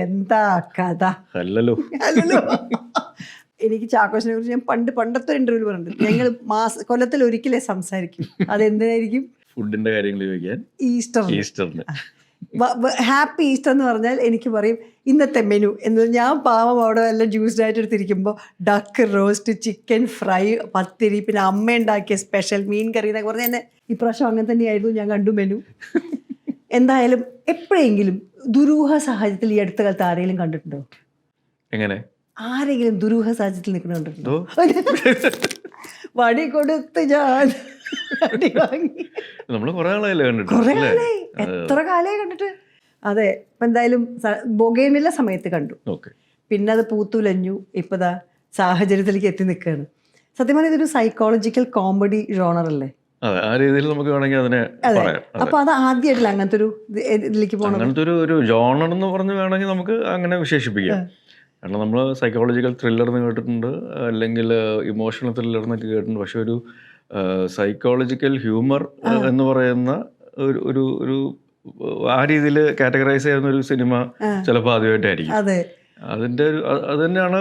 എന്താ കഥ അല്ലല്ലോ. അല്ലല്ലോ. എനിക്ക് ചാക്കോച്ചിനെ കുറിച്ച് ഞാൻ പണ്ടത്തെ ഇന്റർവ്യൂ പറഞ്ഞിട്ടുണ്ട്. ഞങ്ങൾ കൊല്ലത്തിൽ ഒരിക്കലേ സംസാരിക്കും. അതെന്തിനായിരിക്കും? ഫുഡിന്റെ കാര്യങ്ങൾ ചോദിക്കാൻ. ഈസ്റ്ററിന് ഹാപ്പി ഈസ്റ്റർ എന്ന് പറഞ്ഞാൽ എനിക്ക് പറയും ഇന്നത്തെ മെനു എന്ന്. ഞാൻ പാവം അവിടെ എല്ലാം ജ്യൂസ്ഡ് ആയിട്ട് എടുത്തിരിക്കുമ്പോൾ ഡക്ക് റോസ്റ്റ്, ചിക്കൻ ഫ്രൈ, പത്തിരി, പിന്നെ അമ്മ ഉണ്ടാക്കിയ സ്പെഷ്യൽ മീൻ കറി എന്നൊക്കെ പറഞ്ഞാൽ എന്നെ ഇപ്രാവശ്യം അങ്ങനെ തന്നെയായിരുന്നു. ഞാൻ കണ്ടു മെനു. എന്തായാലും എപ്പോഴെങ്കിലും ദുരൂഹ സാഹചര്യത്തിൽ ഈ അടുത്ത കാലത്ത് ആരെങ്കിലും കണ്ടിട്ടുണ്ടോ? എങ്ങനെ? ആരെങ്കിലും ദുരൂഹ സാഹചര്യത്തിൽ നിൽക്കുന്നുണ്ടോ? വടി കൊടുത്ത് ഞാൻ അടി വാങ്ങി. നമ്മള് കുറെ ആളായല്ലേ കണ്ടിട്ട്? കുറെ ആളായി, എത്ര കാലമായി കണ്ടിട്ട്. അതെ. ഇപ്പം എന്തായാലും ബൊഗേമില്ല സമയത്ത് കണ്ടു. പിന്നെ അത് പൂത്തുലഞ്ഞു. ഇപ്പതാ സാഹചര്യത്തിലേക്ക് എത്തി നിൽക്കുകയാണ്. സത്യം പറഞ്ഞാൽ ഇതൊരു സൈക്കോളജിക്കൽ കോമഡി ജോണർ അല്ലേ? ആ രീതിയിൽ നമുക്ക് വേണമെങ്കിൽ അതിനെ പറയാം. അപ്പൊ അത് ആദ്യമായിട്ടില്ല അങ്ങനത്തെ ഒരു ഇതിലേക്ക് പോകണം. അങ്ങനത്തെ ഒരു ജോണർ എന്ന് പറഞ്ഞ് വേണമെങ്കിൽ നമുക്ക് അങ്ങനെ വിശേഷിപ്പിക്കാം. കാരണം നമ്മൾ സൈക്കോളജിക്കൽ ത്രില്ലർ എന്ന് കേട്ടിട്ടുണ്ട്, അല്ലെങ്കിൽ ഇമോഷണൽ ത്രില്ലർ എന്നൊക്കെ കേട്ടിട്ടുണ്ട്. പക്ഷെ ഒരു സൈക്കോളജിക്കൽ ഹ്യൂമർ എന്ന് പറയുന്ന ഒരു ഒരു ആ രീതിയിൽ കാറ്റഗറൈസ് ചെയ്യുന്ന ഒരു സിനിമ ചിലപ്പോൾ ആദ്യമായിട്ടായിരിക്കും. അതിന്റെ ഒരു അത് തന്നെയാണ്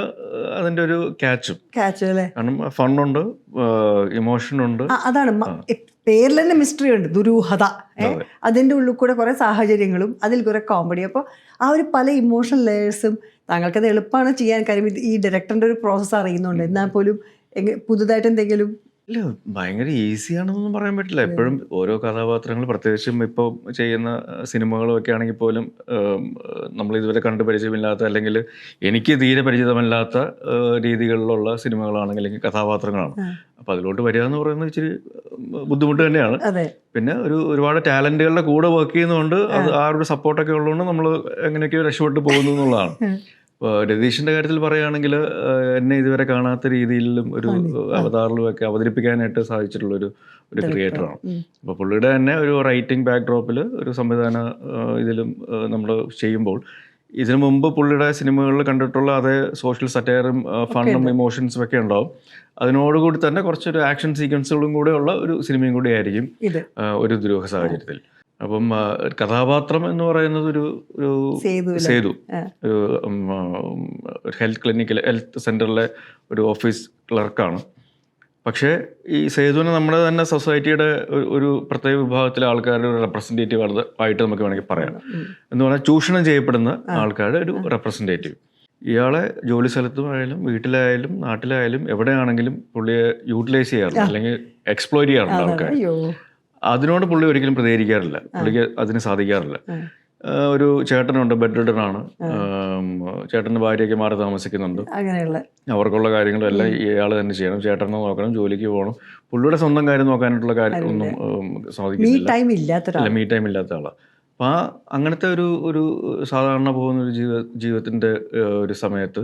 അതിന്റെ ഒരു ക്യാച്ച് അല്ലേ? കാരണം ഫണ്ണുണ്ട്, ഇമോഷൻ ഉണ്ട്. അതാണ് പേരിൽ തന്നെ മിസ്റ്ററി ഉണ്ട്, ദുരൂഹത. അതിന്റെ ഉള്ളിൽ കൂടെ കുറെ സാഹചര്യങ്ങളും അതിൽ കുറെ കോമഡി. അപ്പോൾ ആ ഒരു പല ഇമോഷണൽ ലെയേഴ്സും താങ്കൾക്കത് എളുപ്പമാണ് ചെയ്യാൻ. കാര്യം ഈ ഡയറക്ടറിന്റെ ഒരു പ്രോസസ്സ് അറിയുന്നുണ്ട്. എന്നാൽ പോലും പുതുതായിട്ട് എന്തെങ്കിലും ഇല്ല, ഭയങ്കര ഈസിയാണെന്നൊന്നും പറയാൻ പറ്റില്ല. എപ്പോഴും ഓരോ കഥാപാത്രങ്ങൾ, പ്രത്യേകിച്ചും ഇപ്പോൾ ചെയ്യുന്ന സിനിമകളൊക്കെ ആണെങ്കിൽ പോലും നമ്മൾ ഇതുവരെ കണ്ടു പരിചയമില്ലാത്ത, അല്ലെങ്കിൽ എനിക്ക് തീരെ പരിചിതമല്ലാത്ത രീതികളിലുള്ള സിനിമകളാണെങ്കിൽ അല്ലെങ്കിൽ കഥാപാത്രങ്ങളാണ്. അപ്പം അതിലോട്ട് വരിക എന്ന് പറയുന്നത് ഇച്ചിരി ബുദ്ധിമുട്ട് തന്നെയാണ്. പിന്നെ ഒരുപാട് ടാലന്റുകളുടെ കൂടെ വർക്ക് ചെയ്യുന്നതുകൊണ്ട് അത് ആ ഒരു സപ്പോർട്ടൊക്കെ ഉള്ളതുകൊണ്ട് നമ്മൾ എങ്ങനെയൊക്കെയോ രക്ഷപ്പെട്ട് പോകുന്നു എന്നുള്ളതാണ്. ഇപ്പോൾ രതീഷിൻ്റെ കാര്യത്തിൽ പറയുകയാണെങ്കിൽ എന്നെ ഇതുവരെ കാണാത്ത രീതിയിലും ഒരു അവതാറിലും ഒക്കെ അവതരിപ്പിക്കാനായിട്ട് സാധിച്ചിട്ടുള്ളൊരു ക്രിയേറ്ററാണ്. അപ്പോൾ പുള്ളിയുടെ തന്നെ ഒരു റൈറ്റിംഗ് ബാക്ക്ഡ്രോപ്പിൽ ഒരു സംവിധാന ഇതിലും നമ്മൾ ചെയ്യുമ്പോൾ ഇതിനു മുമ്പ് പുള്ളിയുടെ സിനിമകളിൽ കണ്ടിട്ടുള്ള അതേ സോഷ്യൽ സറ്റയറും ഫണ്ണും ഇമോഷൻസും ഒക്കെ ഉണ്ടാവും. അതിനോടുകൂടി തന്നെ കുറച്ചൊരു ആക്ഷൻ സീക്വൻസുകളും കൂടെ ഉള്ള ഒരു സിനിമയും കൂടി ആയിരിക്കും ഒരു ദുരൂഹ സാഹചര്യത്തിൽ. അപ്പം കഥാപാത്രം എന്ന് പറയുന്നത് ഒരു സേതു, ഒരു ഹെൽത്ത് സെന്ററിലെ ഒരു ഓഫീസ് ക്ലർക്കാണ്. പക്ഷേ ഈ സേതുവിനെ നമ്മുടെ തന്നെ സൊസൈറ്റിയുടെ ഒരു പ്രത്യേക വിഭാഗത്തിലെ ആൾക്കാരുടെ ഒരു റെപ്രസെൻറ്റേറ്റീവ് ആയിട്ട് നമുക്ക് വേണമെങ്കിൽ പറയാം. എന്ന് പറഞ്ഞാൽ ചൂഷണം ചെയ്യപ്പെടുന്ന ആൾക്കാരുടെ ഒരു റെപ്രസെൻറ്റേറ്റീവ്. ഇയാളെ ജോലി സ്ഥലത്തുമായാലും വീട്ടിലായാലും നാട്ടിലായാലും എവിടെയാണെങ്കിലും പുള്ളിയെ യൂട്ടിലൈസ് ചെയ്യാറുണ്ട്, അല്ലെങ്കിൽ എക്സ്പ്ലോയിറ്റ് ചെയ്യാറുണ്ട് ആൾക്കാർ. അതിനോട് പുള്ളി ഒരിക്കലും പ്രതികരിക്കാറില്ല, പുള്ളിക്ക് അതിന് സാധിക്കാറില്ല. ഒരു ചേട്ടനുണ്ട്, ബെഡ് റിഡനാണ്. ചേട്ടൻ്റെ ഭാര്യയൊക്കെ മാറി താമസിക്കുന്നുണ്ട്. അവർക്കുള്ള കാര്യങ്ങളെല്ലാം ഇയാൾ തന്നെ ചെയ്യണം. ചേട്ടനെ നോക്കണം, ജോലിക്ക് പോകണം. പുള്ളിയുടെ സ്വന്തം കാര്യം നോക്കാനായിട്ടുള്ള കാര്യം ഒന്നും സാധിക്കുന്നില്ല. മീ ടൈം ഇല്ലാത്ത ആളാണ്. അപ്പം അങ്ങനത്തെ ഒരു സാധാരണ പോകുന്ന ഒരു ജീവിതത്തിൻ്റെ ഒരു സമയത്ത്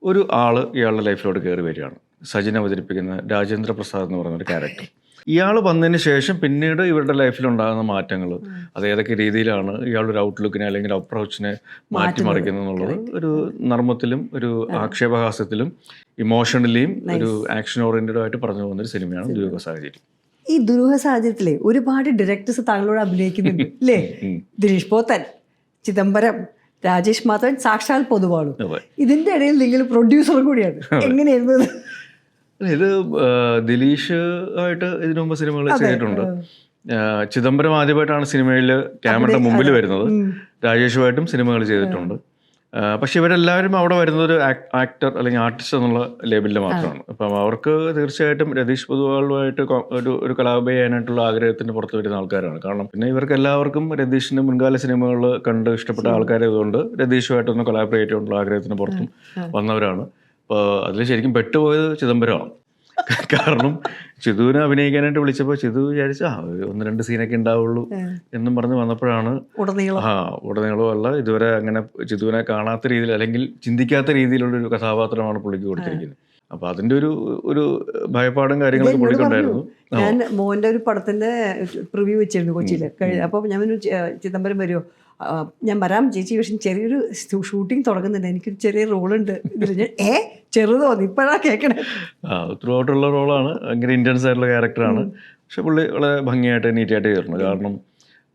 ഒരു ആള് ഇയാളുടെ ലൈഫിലോട്ട് കയറി വരികയാണ്. സജിൻ അവതരിപ്പിക്കുന്ന രാജേന്ദ്ര പ്രസാദ് എന്ന് പറയുന്ന ഒരു ക്യാരക്ടർ. ഇയാൾ വന്നതിന് ശേഷം പിന്നീട് ഇവരുടെ ലൈഫിലുണ്ടാകുന്ന മാറ്റങ്ങൾ, അത് ഏതൊക്കെ രീതിയിലാണ് ഇയാളൊരു ഔട്ട്ലുക്കിനെ അല്ലെങ്കിൽ അപ്രോച്ചിനെ മാറ്റിമറിക്കുന്നത് എന്നുള്ളത് ഒരു നർമ്മത്തിലും ഒരു ആക്ഷേപഹാസ്യത്തിലും ഇമോഷണലിയും ഒരു ആക്ഷൻ ഓറിയന്റഡ് ആയിട്ട് പറഞ്ഞു പോകുന്നൊരു സിനിമയാണ് ദുരൂഹ സാഹചര്യം. ഈ ദുരൂഹ സാഹചര്യത്തിലെ ഒരുപാട് ഡയറക്ടേഴ്സ് താങ്കളോട് അഭിനയിക്കുന്നുണ്ട് അല്ലേ? ദിനേശ് പോത്തൻ, ചിദംബരം, രാജേഷ് മാധവൻ, സാക്ഷാൽ പൊതുവാളും. ഇതിന്റെ ഇടയിൽ നിങ്ങൾ പ്രൊഡ്യൂസർ കൂടിയാണ്. എങ്ങനെയായിരുന്നു ഇത്? ദിലീഷ് ആയിട്ട് ഇതിനു മുമ്പ് സിനിമകൾ ചെയ്തിട്ടുണ്ട്. ചിദംബരം ആദ്യമായിട്ടാണ് സിനിമയിൽ ക്യാമറയുടെ മുമ്പിൽ വരുന്നത്. രാജേഷുമായിട്ടും സിനിമകൾ ചെയ്തിട്ടുണ്ട്. പക്ഷെ ഇവരെല്ലാവരും അവിടെ വരുന്നത് ഒരു ആക്ടർ അല്ലെങ്കിൽ ആർട്ടിസ്റ്റ് എന്നുള്ള ലേബലിൽ മാത്രമാണ്. അപ്പം അവർക്ക് തീർച്ചയായിട്ടും രതീഷ് പൊതുവാളുമായിട്ട് ഒരു കൊളാബ് ചെയ്യാനായിട്ടുള്ള ആഗ്രഹത്തിന് പുറത്ത് വരുന്ന ആൾക്കാരാണ്. കാരണം പിന്നെ ഇവർക്ക് എല്ലാവർക്കും രതീഷിന്റെ മുൻകാല സിനിമകൾ കണ്ട് ഇഷ്ടപ്പെട്ട ആൾക്കാരായതുകൊണ്ട് രതീഷുമായിട്ടൊന്ന് കൊളാബറേറ്റ് ചെയ്യാനുള്ള ആഗ്രഹത്തിന് പുറത്തും വന്നവരാണ്. അപ്പോൾ അതിൽ ശരിക്കും പെട്ടുപോയത് ചിദംബരമാണ്. കാരണം ചിതുവിനെ അഭിനയിക്കാനായിട്ട് വിളിച്ചപ്പോൾ ചിതു വിചാരിച്ച ഒന്ന് രണ്ട് സീനൊക്കെ ഉണ്ടാവുള്ളൂ എന്നും പറഞ്ഞ് വന്നപ്പോഴാണ് ഉടനീളവും അല്ല, ഇതുവരെ അങ്ങനെ ചിതുവിനെ കാണാത്ത രീതിയിൽ അല്ലെങ്കിൽ ചിന്തിക്കാത്ത രീതിയിലുള്ളൊരു കഥാപാത്രമാണ് പുള്ളിക്ക് കൊടുത്തിരിക്കുന്നത്. അപ്പൊ അതിന്റെ ഒരു ഭയപ്പാടും കാര്യങ്ങളൊക്കെ പുള്ളിക്കുണ്ടായിരുന്നു. ഞാൻ മോന്റെ ഒരു പടത്തിന്റെ പ്രിവ്യൂ വെച്ചിരുന്നു കൊച്ചിയില്. അപ്പൊ ഞാൻ ചിദംബരം വരുമോ? ഞാൻ വരാം ചേച്ചി, പക്ഷെ ചെറിയൊരു ഷൂട്ടിംഗ് തുടങ്ങുന്നുണ്ട്, എനിക്കൊരു ചെറിയ റോളുണ്ട് ഇതിൽ. ഞാൻ ചെറുതോ ഇപ്പോഴാ കേൾക്കണേ. ത്രൂ ഔട്ടുള്ള റോളാണ്, ഭയങ്കര ഇന്റൻസ് ആയിട്ടുള്ള ക്യാരക്ടറാണ്. പക്ഷെ പുള്ളി വളരെ ഭംഗിയായിട്ട് നീറ്റായിട്ട് ചെയ്തിട്ടുണ്ട്. കാരണം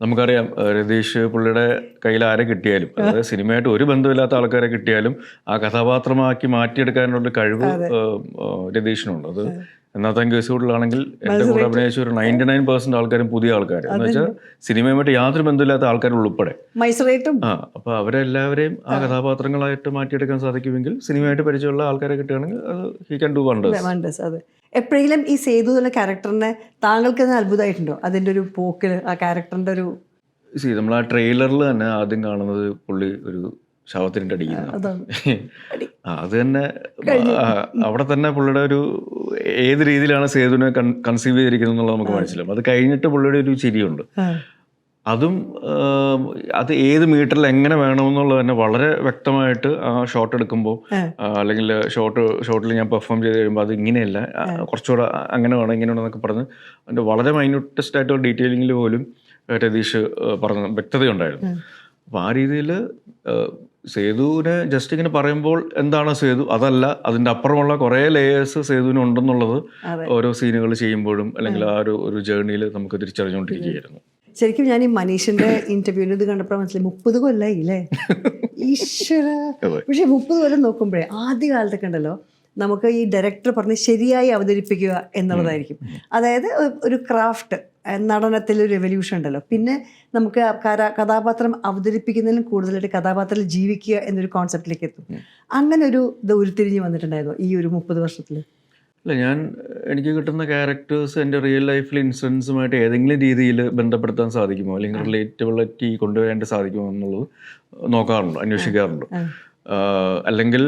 നമുക്കറിയാം രതീഷ് പുള്ളിയുടെ കയ്യിൽ ആരെ കിട്ടിയാലും, അതായത് സിനിമയായിട്ട് ഒരു ബന്ധമില്ലാത്ത ആൾക്കാരെ കിട്ടിയാലും ആ കഥാപാത്രമാക്കി മാറ്റിയെടുക്കാനുള്ള കഴിവ് രതീഷിനുണ്ട്. അത് എന്നാത്ത കേസ് കൂടുതലാണെങ്കിൽ എൻ്റെ കൂടെ അഭിനയിച്ച ഒരു 99% ആൾക്കാരും പുതിയ ആൾക്കാർ, എന്ന് വെച്ചാൽ സിനിമയുമായിട്ട് യാതൊരു ബന്ധമില്ലാത്ത ആൾക്കാർ ഉൾപ്പെടെ. അപ്പോൾ അവരെല്ലാവരെയും ആ കഥാപാത്രങ്ങളായിട്ട് മാറ്റിയെടുക്കാൻ സാധിക്കുമെങ്കിൽ സിനിമയായിട്ട് പരിചയമുള്ള ആൾക്കാരെ കിട്ടുകയാണെങ്കിൽ അത് ഹി ക്യാൻ ഡു വണ്ടേഴ്സ്. അതെ. എപ്പോഴെങ്കിലും ഈ സേതു എന്ന ക്യാരക്ടറിനെ താങ്കൾക്ക് തന്നെ അത്ഭുതമായിട്ടുണ്ടോ? അതിൻ്റെ ഒരു പോക്കിൽ ആ ക്യാരക്ടറിൻ്റെ ഒരു നമ്മൾ ആ ട്രെയിലറിൽ തന്നെ ആദ്യം കാണുന്നത് പുള്ളി ഒരു ശവത്തിനിട്ട് അടിക്കുന്നത്. അത് തന്നെ അവിടെ തന്നെ പുള്ളിയുടെ ഒരു ഏത് രീതിയിലാണ് സേതുവിനെ കൺസീവ് ചെയ്തിരിക്കുന്നത് എന്നുള്ളത് നമുക്ക് മനസ്സിലാവും. അത് കഴിഞ്ഞിട്ട് പുള്ളിയുടെ ഒരു ചിരിയുണ്ട്. അതും അത് ഏത് മീറ്ററിൽ എങ്ങനെ വേണമെന്നുള്ളത് തന്നെ വളരെ വ്യക്തമായിട്ട് ആ ഷോട്ട് എടുക്കുമ്പോൾ, അല്ലെങ്കിൽ ഷോട്ടിൽ ഞാൻ പെർഫോം ചെയ്ത് കഴിയുമ്പോൾ അത് ഇങ്ങനെയല്ല, കുറച്ചുകൂടെ അങ്ങനെ വേണം ഇങ്ങനെ വേണം എന്നൊക്കെ പറഞ്ഞ് അതിൻ്റെ വളരെ മൈന്യൂട്ടസ്റ്റ് ആയിട്ടുള്ള ഡീറ്റെയിലിങ്ങിൽ പോലും രതീഷ് പറഞ്ഞ വ്യക്തതയുണ്ടായിരുന്നു. അപ്പോൾ ആ രീതിയിൽ സേതുവിനെ ജസ്റ്റ് ഇങ്ങനെ പറയുമ്പോൾ എന്താണ് സേതു, അതല്ല അതിൻ്റെ അപ്പുറമുള്ള കുറേ ലേയേഴ്സ് സേതുവിന് ഉണ്ടെന്നുള്ളത് ഓരോ സീനുകൾ ചെയ്യുമ്പോഴും അല്ലെങ്കിൽ ആ ഒരു ജേർണിയിൽ നമുക്ക് തിരിച്ചറിഞ്ഞുകൊണ്ടിരിക്കുകയായിരുന്നു. ശരിക്കും ഞാൻ ഈ മനീഷിന്റെ ഇന്റർവ്യൂവിന് ഇത് കണ്ടപ്പോൾ മനസ്സിലായി 30 കൊല്ലായി അല്ലേ ഈശ്വര. പക്ഷെ 30 കൊല്ലം നോക്കുമ്പോഴേ ആദ്യ കാലത്തൊക്കെ ഉണ്ടല്ലോ നമുക്ക് ഈ ഡയറക്ടർ പറഞ്ഞ് ശരിയായി അവതരിപ്പിക്കുക എന്നുള്ളതായിരിക്കും. അതായത് ഒരു ക്രാഫ്റ്റ്, നടനത്തിലൊരു റെവല്യൂഷൻ ഉണ്ടല്ലോ. പിന്നെ നമുക്ക് കഥാപാത്രം അവതരിപ്പിക്കുന്നതിലും കൂടുതലായിട്ട് കഥാപാത്രത്തിൽ ജീവിക്കുക എന്നൊരു കോൺസെപ്റ്റിലേക്ക് എത്തും. അങ്ങനെ ഒരു ഇത് ഉരുത്തിരിഞ്ഞ് വന്നിട്ടുണ്ടായിരുന്നു ഈ ഒരു 30 വർഷത്തിൽ? അല്ല, എനിക്ക് കിട്ടുന്ന ക്യാരക്ടേഴ്സ് എൻ്റെ റിയൽ ലൈഫിൽ ഇൻസിഡൻസുമായിട്ട് ഏതെങ്കിലും രീതിയിൽ ബന്ധപ്പെടുത്താൻ സാധിക്കുമോ അല്ലെങ്കിൽ റിലേറ്റബിലിറ്റി കൊണ്ടുവരാൻ സാധിക്കുമോ എന്നുള്ളത് നോക്കാറുണ്ട്, അന്വേഷിക്കാറുണ്ട്. അല്ലെങ്കിൽ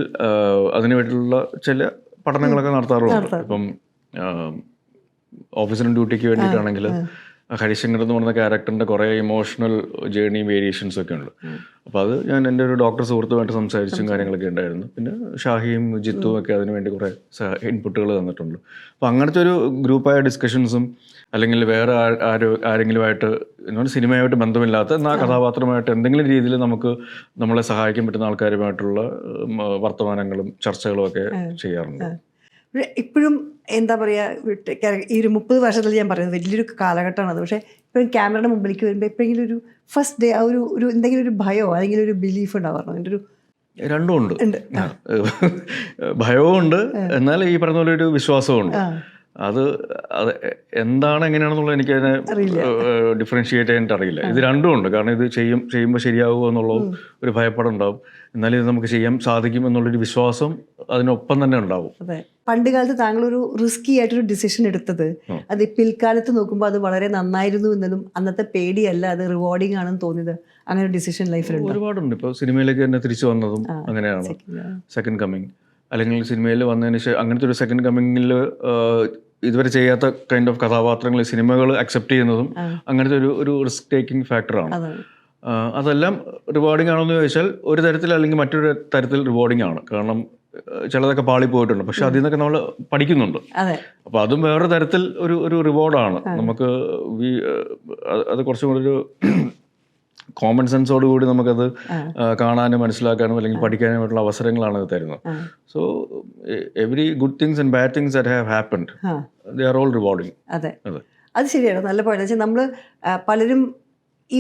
അതിനു വേണ്ടിയിട്ടുള്ള ചില പഠനങ്ങളൊക്കെ നടത്താറുണ്ട്. ഇപ്പം ഓഫീസിലും ഡ്യൂട്ടിക്ക് വേണ്ടിയിട്ടാണെങ്കിൽ ഹരിശങ്കർ എന്ന് പറയുന്ന ക്യാരക്ടറിൻ്റെ കുറേ ഇമോഷണൽ ജേർണി വേരിയേഷൻസ് ഒക്കെ ഉണ്ട്. അപ്പോൾ അത് ഞാൻ എൻ്റെ ഒരു ഡോക്ടർ സുഹൃത്തുമായിട്ട് സംസാരിച്ചും കാര്യങ്ങളൊക്കെ ഉണ്ടായിരുന്നു. പിന്നെ ഷാഹിയും ജിത്തും ഒക്കെ അതിന് വേണ്ടി കുറേ ഇൻപുട്ടുകൾ തന്നിട്ടുണ്ട്. അപ്പോൾ അങ്ങനത്തെ ഒരു ഗ്രൂപ്പായ ഡിസ്കഷൻസും അല്ലെങ്കിൽ വേറെ ആരെങ്കിലുമായിട്ട് സിനിമയായിട്ട് ബന്ധമില്ലാത്ത എന്നാൽ കഥാപാത്രമായിട്ട് എന്തെങ്കിലും രീതിയിൽ നമ്മളെ സഹായിക്കാൻ പറ്റുന്ന ആൾക്കാരുമായിട്ടുള്ള വർത്തമാനങ്ങളും ചർച്ചകളും ഒക്കെ ചെയ്യാറുണ്ട്. ഇപ്പോഴും എന്താ പറയുക, ഈ ഒരു 30 വർഷത്തിൽ ഞാൻ പറയുന്നത് വലിയൊരു കാലഘട്ടമാണ് അത്. പക്ഷേ ഇപ്പോഴും ക്യാമറയുടെ മുമ്പിലേക്ക് വരുമ്പോൾ എപ്പോഴെങ്കിലും ഒരു ഫസ്റ്റ് ഡേ ഒരു എന്തെങ്കിലും ഒരു ഭയമോ അല്ലെങ്കിൽ ഒരു ബിലീഫ് ഉണ്ടാവാറുണ്ടോ? അതിൻ്റെ ഒരു രണ്ടും ഉണ്ട്. ഭയവും ഉണ്ട്, എന്നാൽ ഈ പറഞ്ഞ പോലെ ഒരു വിശ്വാസവും ഉണ്ട്. അത് എന്താണ് എങ്ങനെയാണെന്നുള്ളത് എനിക്കതിനെ ഡിഫറൻഷിയേറ്റ് ചെയ്യാനായിട്ട് അറിയില്ല. ഇത് രണ്ടും ഉണ്ട്. കാരണം ഇത് ചെയ്യുമ്പോൾ ശരിയാവുമോ എന്നുള്ളത് ഒരു ഭയപ്പാടുണ്ടാവും, എന്നാലും ഇത് നമുക്ക് ചെയ്യാൻ സാധിക്കും എന്നുള്ളൊരു വിശ്വാസം അതിനൊപ്പം തന്നെ ഉണ്ടാവും. അതെ. പണ്ട് കാലത്ത് താങ്കളൊരു റിസ്കി ആയിട്ടൊരു ഡിസിഷൻ എടുത്തത് അത് പിൽക്കാലത്ത് നോക്കുമ്പോൾ അത് വളരെ നന്നായിരുന്നു എന്നതും അന്നത്തെ പേടിയല്ല, അത് റിവാർഡിങ് ആണെന്ന് തോന്നിയത്, അങ്ങനെ ഒരു ഡിസിഷൻ ലൈഫിലുണ്ട്? ഒരുപാടുണ്ട്. ഇപ്പോൾ സിനിമയിലേക്ക് തന്നെ തിരിച്ചു വന്നതും അങ്ങനെയാണ്. സെക്കൻഡ് കമ്മിങ് അല്ലെങ്കിൽ സിനിമയിൽ വന്നതിന് ശേഷം അങ്ങനത്തെ ഒരു സെക്കൻഡ് കമ്മിങ്ങിൽ ഇതുവരെ ചെയ്യാത്ത കൈൻഡ് ഓഫ് കഥാപാത്രങ്ങൾ സിനിമകൾ അക്സെപ്റ്റ് ചെയ്യുന്നതും അങ്ങനത്തെ ഒരു റിസ്ക് ടേക്കിംഗ് ഫാക്ടറാണ്. അതെല്ലാം റിവാർഡിംഗ് ആണോ എന്ന് ചോദിച്ചാൽ ഒരു തരത്തിൽ അല്ലെങ്കിൽ മറ്റൊരു തരത്തിൽ റിവാർഡിംഗ് ആണ്. കാരണം ചിലതൊക്കെ പാളി പോയിട്ടുണ്ട്, പക്ഷെ അതിൽ നിന്നൊക്കെ നമ്മൾ പഠിക്കുന്നുണ്ട്. അപ്പോൾ അതും വേറൊരു തരത്തിൽ ഒരു റിവാർഡാണ് നമുക്ക്. അത് കുറച്ചും കൂടി ഒരു കോമൺ സെൻസോട് കൂടി നമുക്കത് കാണാനും മനസ്സിലാക്കാനും അല്ലെങ്കിൽ പഠിക്കാനുമായിട്ടുള്ള അവസരങ്ങളാണ് അത് തരുന്നത്. So every good things and bad things that have happened, they are all rewarding. അതെ, അത് ശരിയാണ്. നല്ല പോയിന്റ്. വെച്ചാൽ നമ്മൾ പലരും ഈ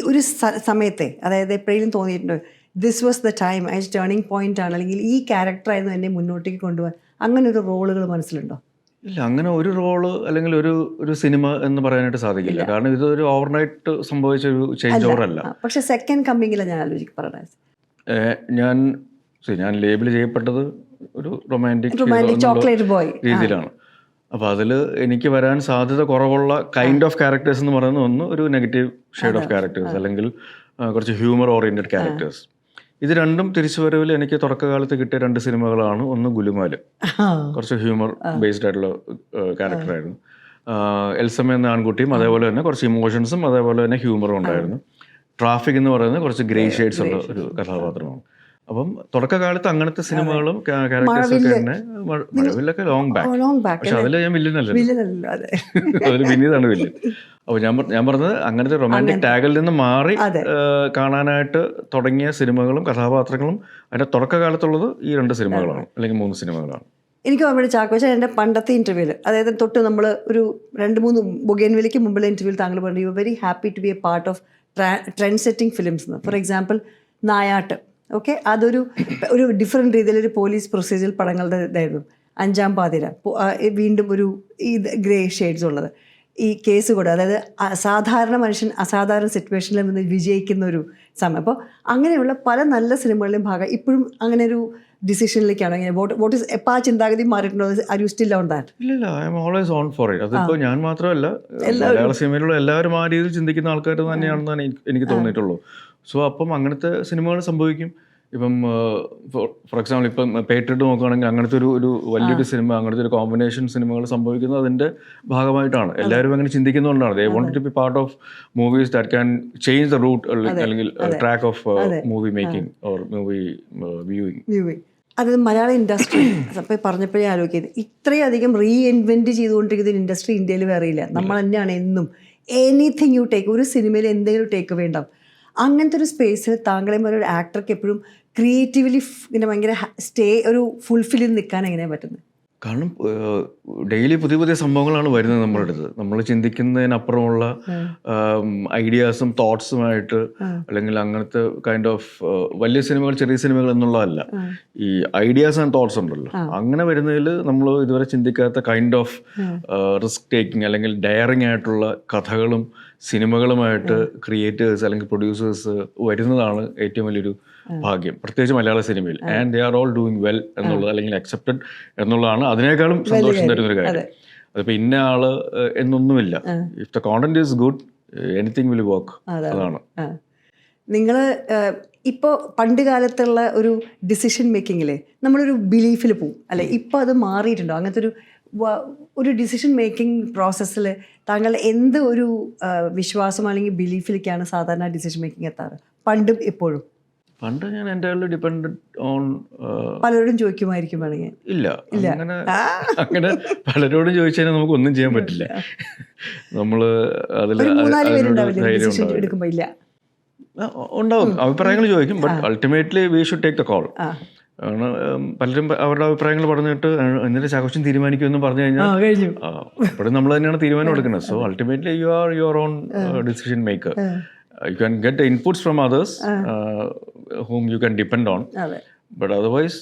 ഒരു സമയത്തെ, അതായത് എപ്പോഴെങ്കിലും തോന്നിയിട്ടുണ്ട് this was the time, turning point ആണ്, അല്ലെങ്കിൽ ഈ ക്യാരക്ടറായിരുന്നു എന്നെ മുന്നോട്ടേക്ക് കൊണ്ടുപോകാൻ, അങ്ങനെ ഒരു റോളുകൾ മനസ്സിലുണ്ടോ? ഇല്ല, അങ്ങനെ ഒരു റോള് അല്ലെങ്കിൽ ഒരു സിനിമ എന്ന് പറയാനായിട്ട് സാധിക്കില്ല. കാരണം ഇതൊരു ഓവർനൈറ്റ് സംഭവിച്ച ഒരു ചേഞ്ച് ഓവർ അല്ല. പക്ഷെ സെക്കൻഡ് കമ്മിങ്ങിലാണ് ഞാൻ ആലോചിക്കുന്നത്. ഞാൻ ലേബിൾ ചെയ്യപ്പെട്ടത് ഒരു റൊമാൻറ്റിക് ചോക്ലേറ്റ് ബോയ് രീതിയിലാണ്. അപ്പോൾ അതിൽ എനിക്ക് വരാൻ സാധ്യത കുറവുള്ള കൈൻഡ് ഓഫ് ക്യാരക്ടേഴ്സ് എന്ന് പറയുന്നത് ഒന്ന് ഒരു നെഗറ്റീവ് ഷെയ്ഡ് ഓഫ് ക്യാരക്ടേഴ്സ് അല്ലെങ്കിൽ കുറച്ച് ഹ്യൂമർ ഓറിയൻറ്റഡ് ക്യാരക്ടേഴ്സ്. ഇത് രണ്ടും തിരിച്ചുവരവിൽ എനിക്ക് തുടക്കകാലത്ത് കിട്ടിയ 2 സിനിമകളാണ്. ഒന്ന് ഗുലുമാല്, കുറച്ച് ഹ്യൂമർ ബേസ്ഡ് ആയിട്ടുള്ള ക്യാരക്ടറായിരുന്നു. എൽസമ്മ എന്ന ആൺകുട്ടിയും അതേപോലെ തന്നെ കുറച്ച് ഇമോഷൻസും അതേപോലെ തന്നെ ഹ്യൂമറും ഉണ്ടായിരുന്നു. ട്രാഫിക് എന്ന് പറയുന്നത് കുറച്ച് ഗ്രേ ഷെയ്ഡ്സ് ഉള്ള ഒരു കഥാപാത്രമാണ്. അപ്പം തുടക്കകാലത്ത് അങ്ങനത്തെ സിനിമകളും ക്യാരക്ടേഴ്സൊക്കെ തന്നെ, മഴവില്ലൊക്കെ ലോങ് ബാക്ക്, പക്ഷെ അതിൽ ഞാൻ വില്ലനല്ല, അതിൽ വിനീതാണ് വില്ലൻ. അപ്പോൾ ഞാൻ പറഞ്ഞത് അങ്ങനത്തെ റൊമാൻറ്റിക് ടാഗിൽ നിന്ന് മാറി കാണാനായിട്ട് തുടങ്ങിയ സിനിമകളും കഥാപാത്രങ്ങളും അതിൻ്റെ തുടക്കകാലത്തുള്ളത് ഈ 2 സിനിമകളാണ് അല്ലെങ്കിൽ 3 സിനിമകളാണ്. എനിക്ക് അവിടെ ചാക്കോച്ചൻ എൻ്റെ പണ്ടത്തെ ഇൻ്റർവ്യൂവിൽ, അതായത് തൊട്ട് നമ്മൾ ഒരു 2-3 ബൊഗേൻവില്ലയ്ക്ക് മുമ്പുള്ള ഇൻ്റർവ്യൂവിൽ താങ്കൾ പറഞ്ഞു you very happy to be a part of trend setting films എന്ന്. ഫോർ എക്സാമ്പിൾ നായാട്ട്, ഓക്കെ, അതൊരു ഡിഫറെൻറ്റ് രീതിയിലൊരു പോലീസ് പ്രൊസീജിയൽ പടങ്ങളുടെ ഇതായിരുന്നു. 5-ാം പാതിര, വീണ്ടും ഒരു ഗ്രേ ഷെയ്ഡ്സ് ഉള്ളത്, ഈ കേസ് കൂടെ, അതായത് സാധാരണ മനുഷ്യൻ അസാധാരണ സിറ്റുവേഷനിൽ നിന്ന് വിജയിക്കുന്ന ഒരു സമയം. അപ്പോൾ അങ്ങനെയുള്ള പല നല്ല സിനിമകളുടെയും ഭാഗം ഇപ്പോഴും അങ്ങനെ ഒരു ഡിസിഷനിലേക്കാണോ? ഇങ്ങനെ വോട്ട് ഈസ് എപ്പോൾ ആ ചിന്താഗതി മാറിയിട്ടുണ്ടോ? Are you still on that? ഇല്ല, I'm always on for it. അതിപ്പോൾ ഞാൻ മാത്രമല്ല, മലയാള സിനിമയിലുള്ള എല്ലാവരും ആ രീതിയിൽ ചിന്തിക്കുന്ന ആൾക്കാർ തന്നെയാണെന്നാണ് എനിക്ക് തോന്നിയിട്ടുള്ളൂ. സോ അപ്പം അങ്ങനത്തെ സിനിമകൾ സംഭവിക്കും. ഇപ്പം ഫോർ എക്സാമ്പിൾ ഇപ്പം പേട്രിയറ്റ് നോക്കുകയാണെങ്കിൽ അങ്ങനത്തെ ഒരു വലിയൊരു സിനിമ, അങ്ങനത്തെ ഒരു കോമ്പിനേഷൻ സിനിമകൾ സംഭവിക്കുന്നത് അതിൻ്റെ ഭാഗമായിട്ടാണ്. എല്ലാവരും അങ്ങനെ ചിന്തിക്കുന്നതുകൊണ്ടാണ്. They want to be part of movies that can change the route അല്ലെങ്കിൽ track of movie making or movie viewing. അത് മലയാള ഇൻഡസ്ട്രി അപ്പോൾ പറഞ്ഞപ്പോഴേ ആലോചിക്കുന്നത്, ഇത്രയധികം റീഇൻവെൻറ്റ് ചെയ്തുകൊണ്ടിരിക്കുന്ന ഒരു ഇൻഡസ്ട്രി ഇന്ത്യയിൽ വേറെ ഇല്ല. നമ്മൾ തന്നെയാണ് എന്നും എനിത്തിങ് യു ടേക്ക്, ഒരു സിനിമയിൽ എന്തെങ്കിലും ടേക്ക് വേണ്ടാവും. അങ്ങനത്തെ ഒരു സ്പേസിൽ താങ്കളെ പോലെ ഒരു ആക്ടർക്ക് എപ്പോഴും ക്രിയേറ്റീവ്ലി ഇങ്ങനെ ഭയങ്കര ഒരു ഫുൾഫിൽ ചെയ്ത് നിൽക്കാൻ എങ്ങനെയാണ് പറ്റുന്നത്? കാരണം ഡെയിലി പുതിയ പുതിയ സംഭവങ്ങളാണ് വരുന്നത് നമ്മുടെ അടുത്ത്. നമ്മൾ ചിന്തിക്കുന്നതിനപ്പുറമുള്ള ഐഡിയാസും തോട്ട്സുമായിട്ട്, അല്ലെങ്കിൽ അങ്ങനത്തെ കൈൻഡ് ഓഫ് വലിയ സിനിമകൾ ചെറിയ സിനിമകൾ എന്നുള്ളതല്ല, ഈ ഐഡിയാസ് ആൻഡ് തോട്ട്സ് ഉണ്ടല്ലോ, അങ്ങനെ വരുന്നതിൽ നമ്മൾ ഇതുവരെ ചിന്തിക്കാത്ത കൈൻഡ് ഓഫ് റിസ്ക് ടേക്കിംഗ് അല്ലെങ്കിൽ ഡയറിങ് ആയിട്ടുള്ള കഥകളും സിനിമകളുമായിട്ട് ക്രിയേറ്റേഴ്സ് അല്ലെങ്കിൽ പ്രൊഡ്യൂസേഴ്സ് വരുന്നതാണ് ഏറ്റവും വലിയൊരു ഭാഗ്യം, പ്രത്യേകിച്ച് മലയാള സിനിമയിൽ. And they are all doing well എന്നുള്ളത്, അല്ലെങ്കിൽ അക്സെപ്റ്റഡ് എന്നുള്ളതാണ് അതിനേക്കാളും സന്തോഷം തരുന്നൊരു കാര്യം. അതിപ്പോൾ ഇന്ന ആള് എന്നൊന്നുമില്ല. If the content is good, anything will work. അതാണ്. നിങ്ങൾ ഇപ്പോൾ പണ്ട് കാലത്തുള്ള ഒരു ഡിസിഷൻ മേക്കിങ്ങിലെ നമ്മളൊരു ബിലീഫിൽ പോവും അല്ലെ, ഇപ്പോൾ അത് മാറിയിട്ടുണ്ടോ? അങ്ങനത്തെ ഒരു ഡിസിഷൻ മേക്കിംഗ് പ്രോസസ്സിൽ താങ്കൾ എന്ത് ഒരു വിശ്വാസം അല്ലെങ്കിൽ ബിലീഫിലേക്കാണ് സാധാരണ ഡിസിഷൻ മേക്കിംഗ് എത്താറ്? പണ്ടും എപ്പോഴും? പണ്ട് ഞാൻ എൻ്റെ ഡിപ്പെൻഡഡ് ഓൺ പലരോടും ചോദിക്കുമായിരിക്കും വേണമെങ്കിൽ. ഇല്ല, അങ്ങനെ പലരോടും ചോദിച്ചാൽ നമുക്ക് ഒന്നും ചെയ്യാൻ പറ്റില്ല. നമ്മൾ ഉണ്ടാവും, അഭിപ്രായങ്ങൾ ചോദിക്കും, but ultimately we should take the call. പലരും അവരുടെ അഭിപ്രായങ്ങൾ പറഞ്ഞിട്ട് എന്നിട്ട് ചാക്കോച്ചൻ തീരുമാനിക്കുമെന്ന് പറഞ്ഞു കഴിഞ്ഞാൽ അപ്പോഴും നമ്മൾ തന്നെയാണ് തീരുമാനം എടുക്കുന്നത്. So ultimately you are your own decision maker. You can get the inputs from others whom you can depend on, but otherwise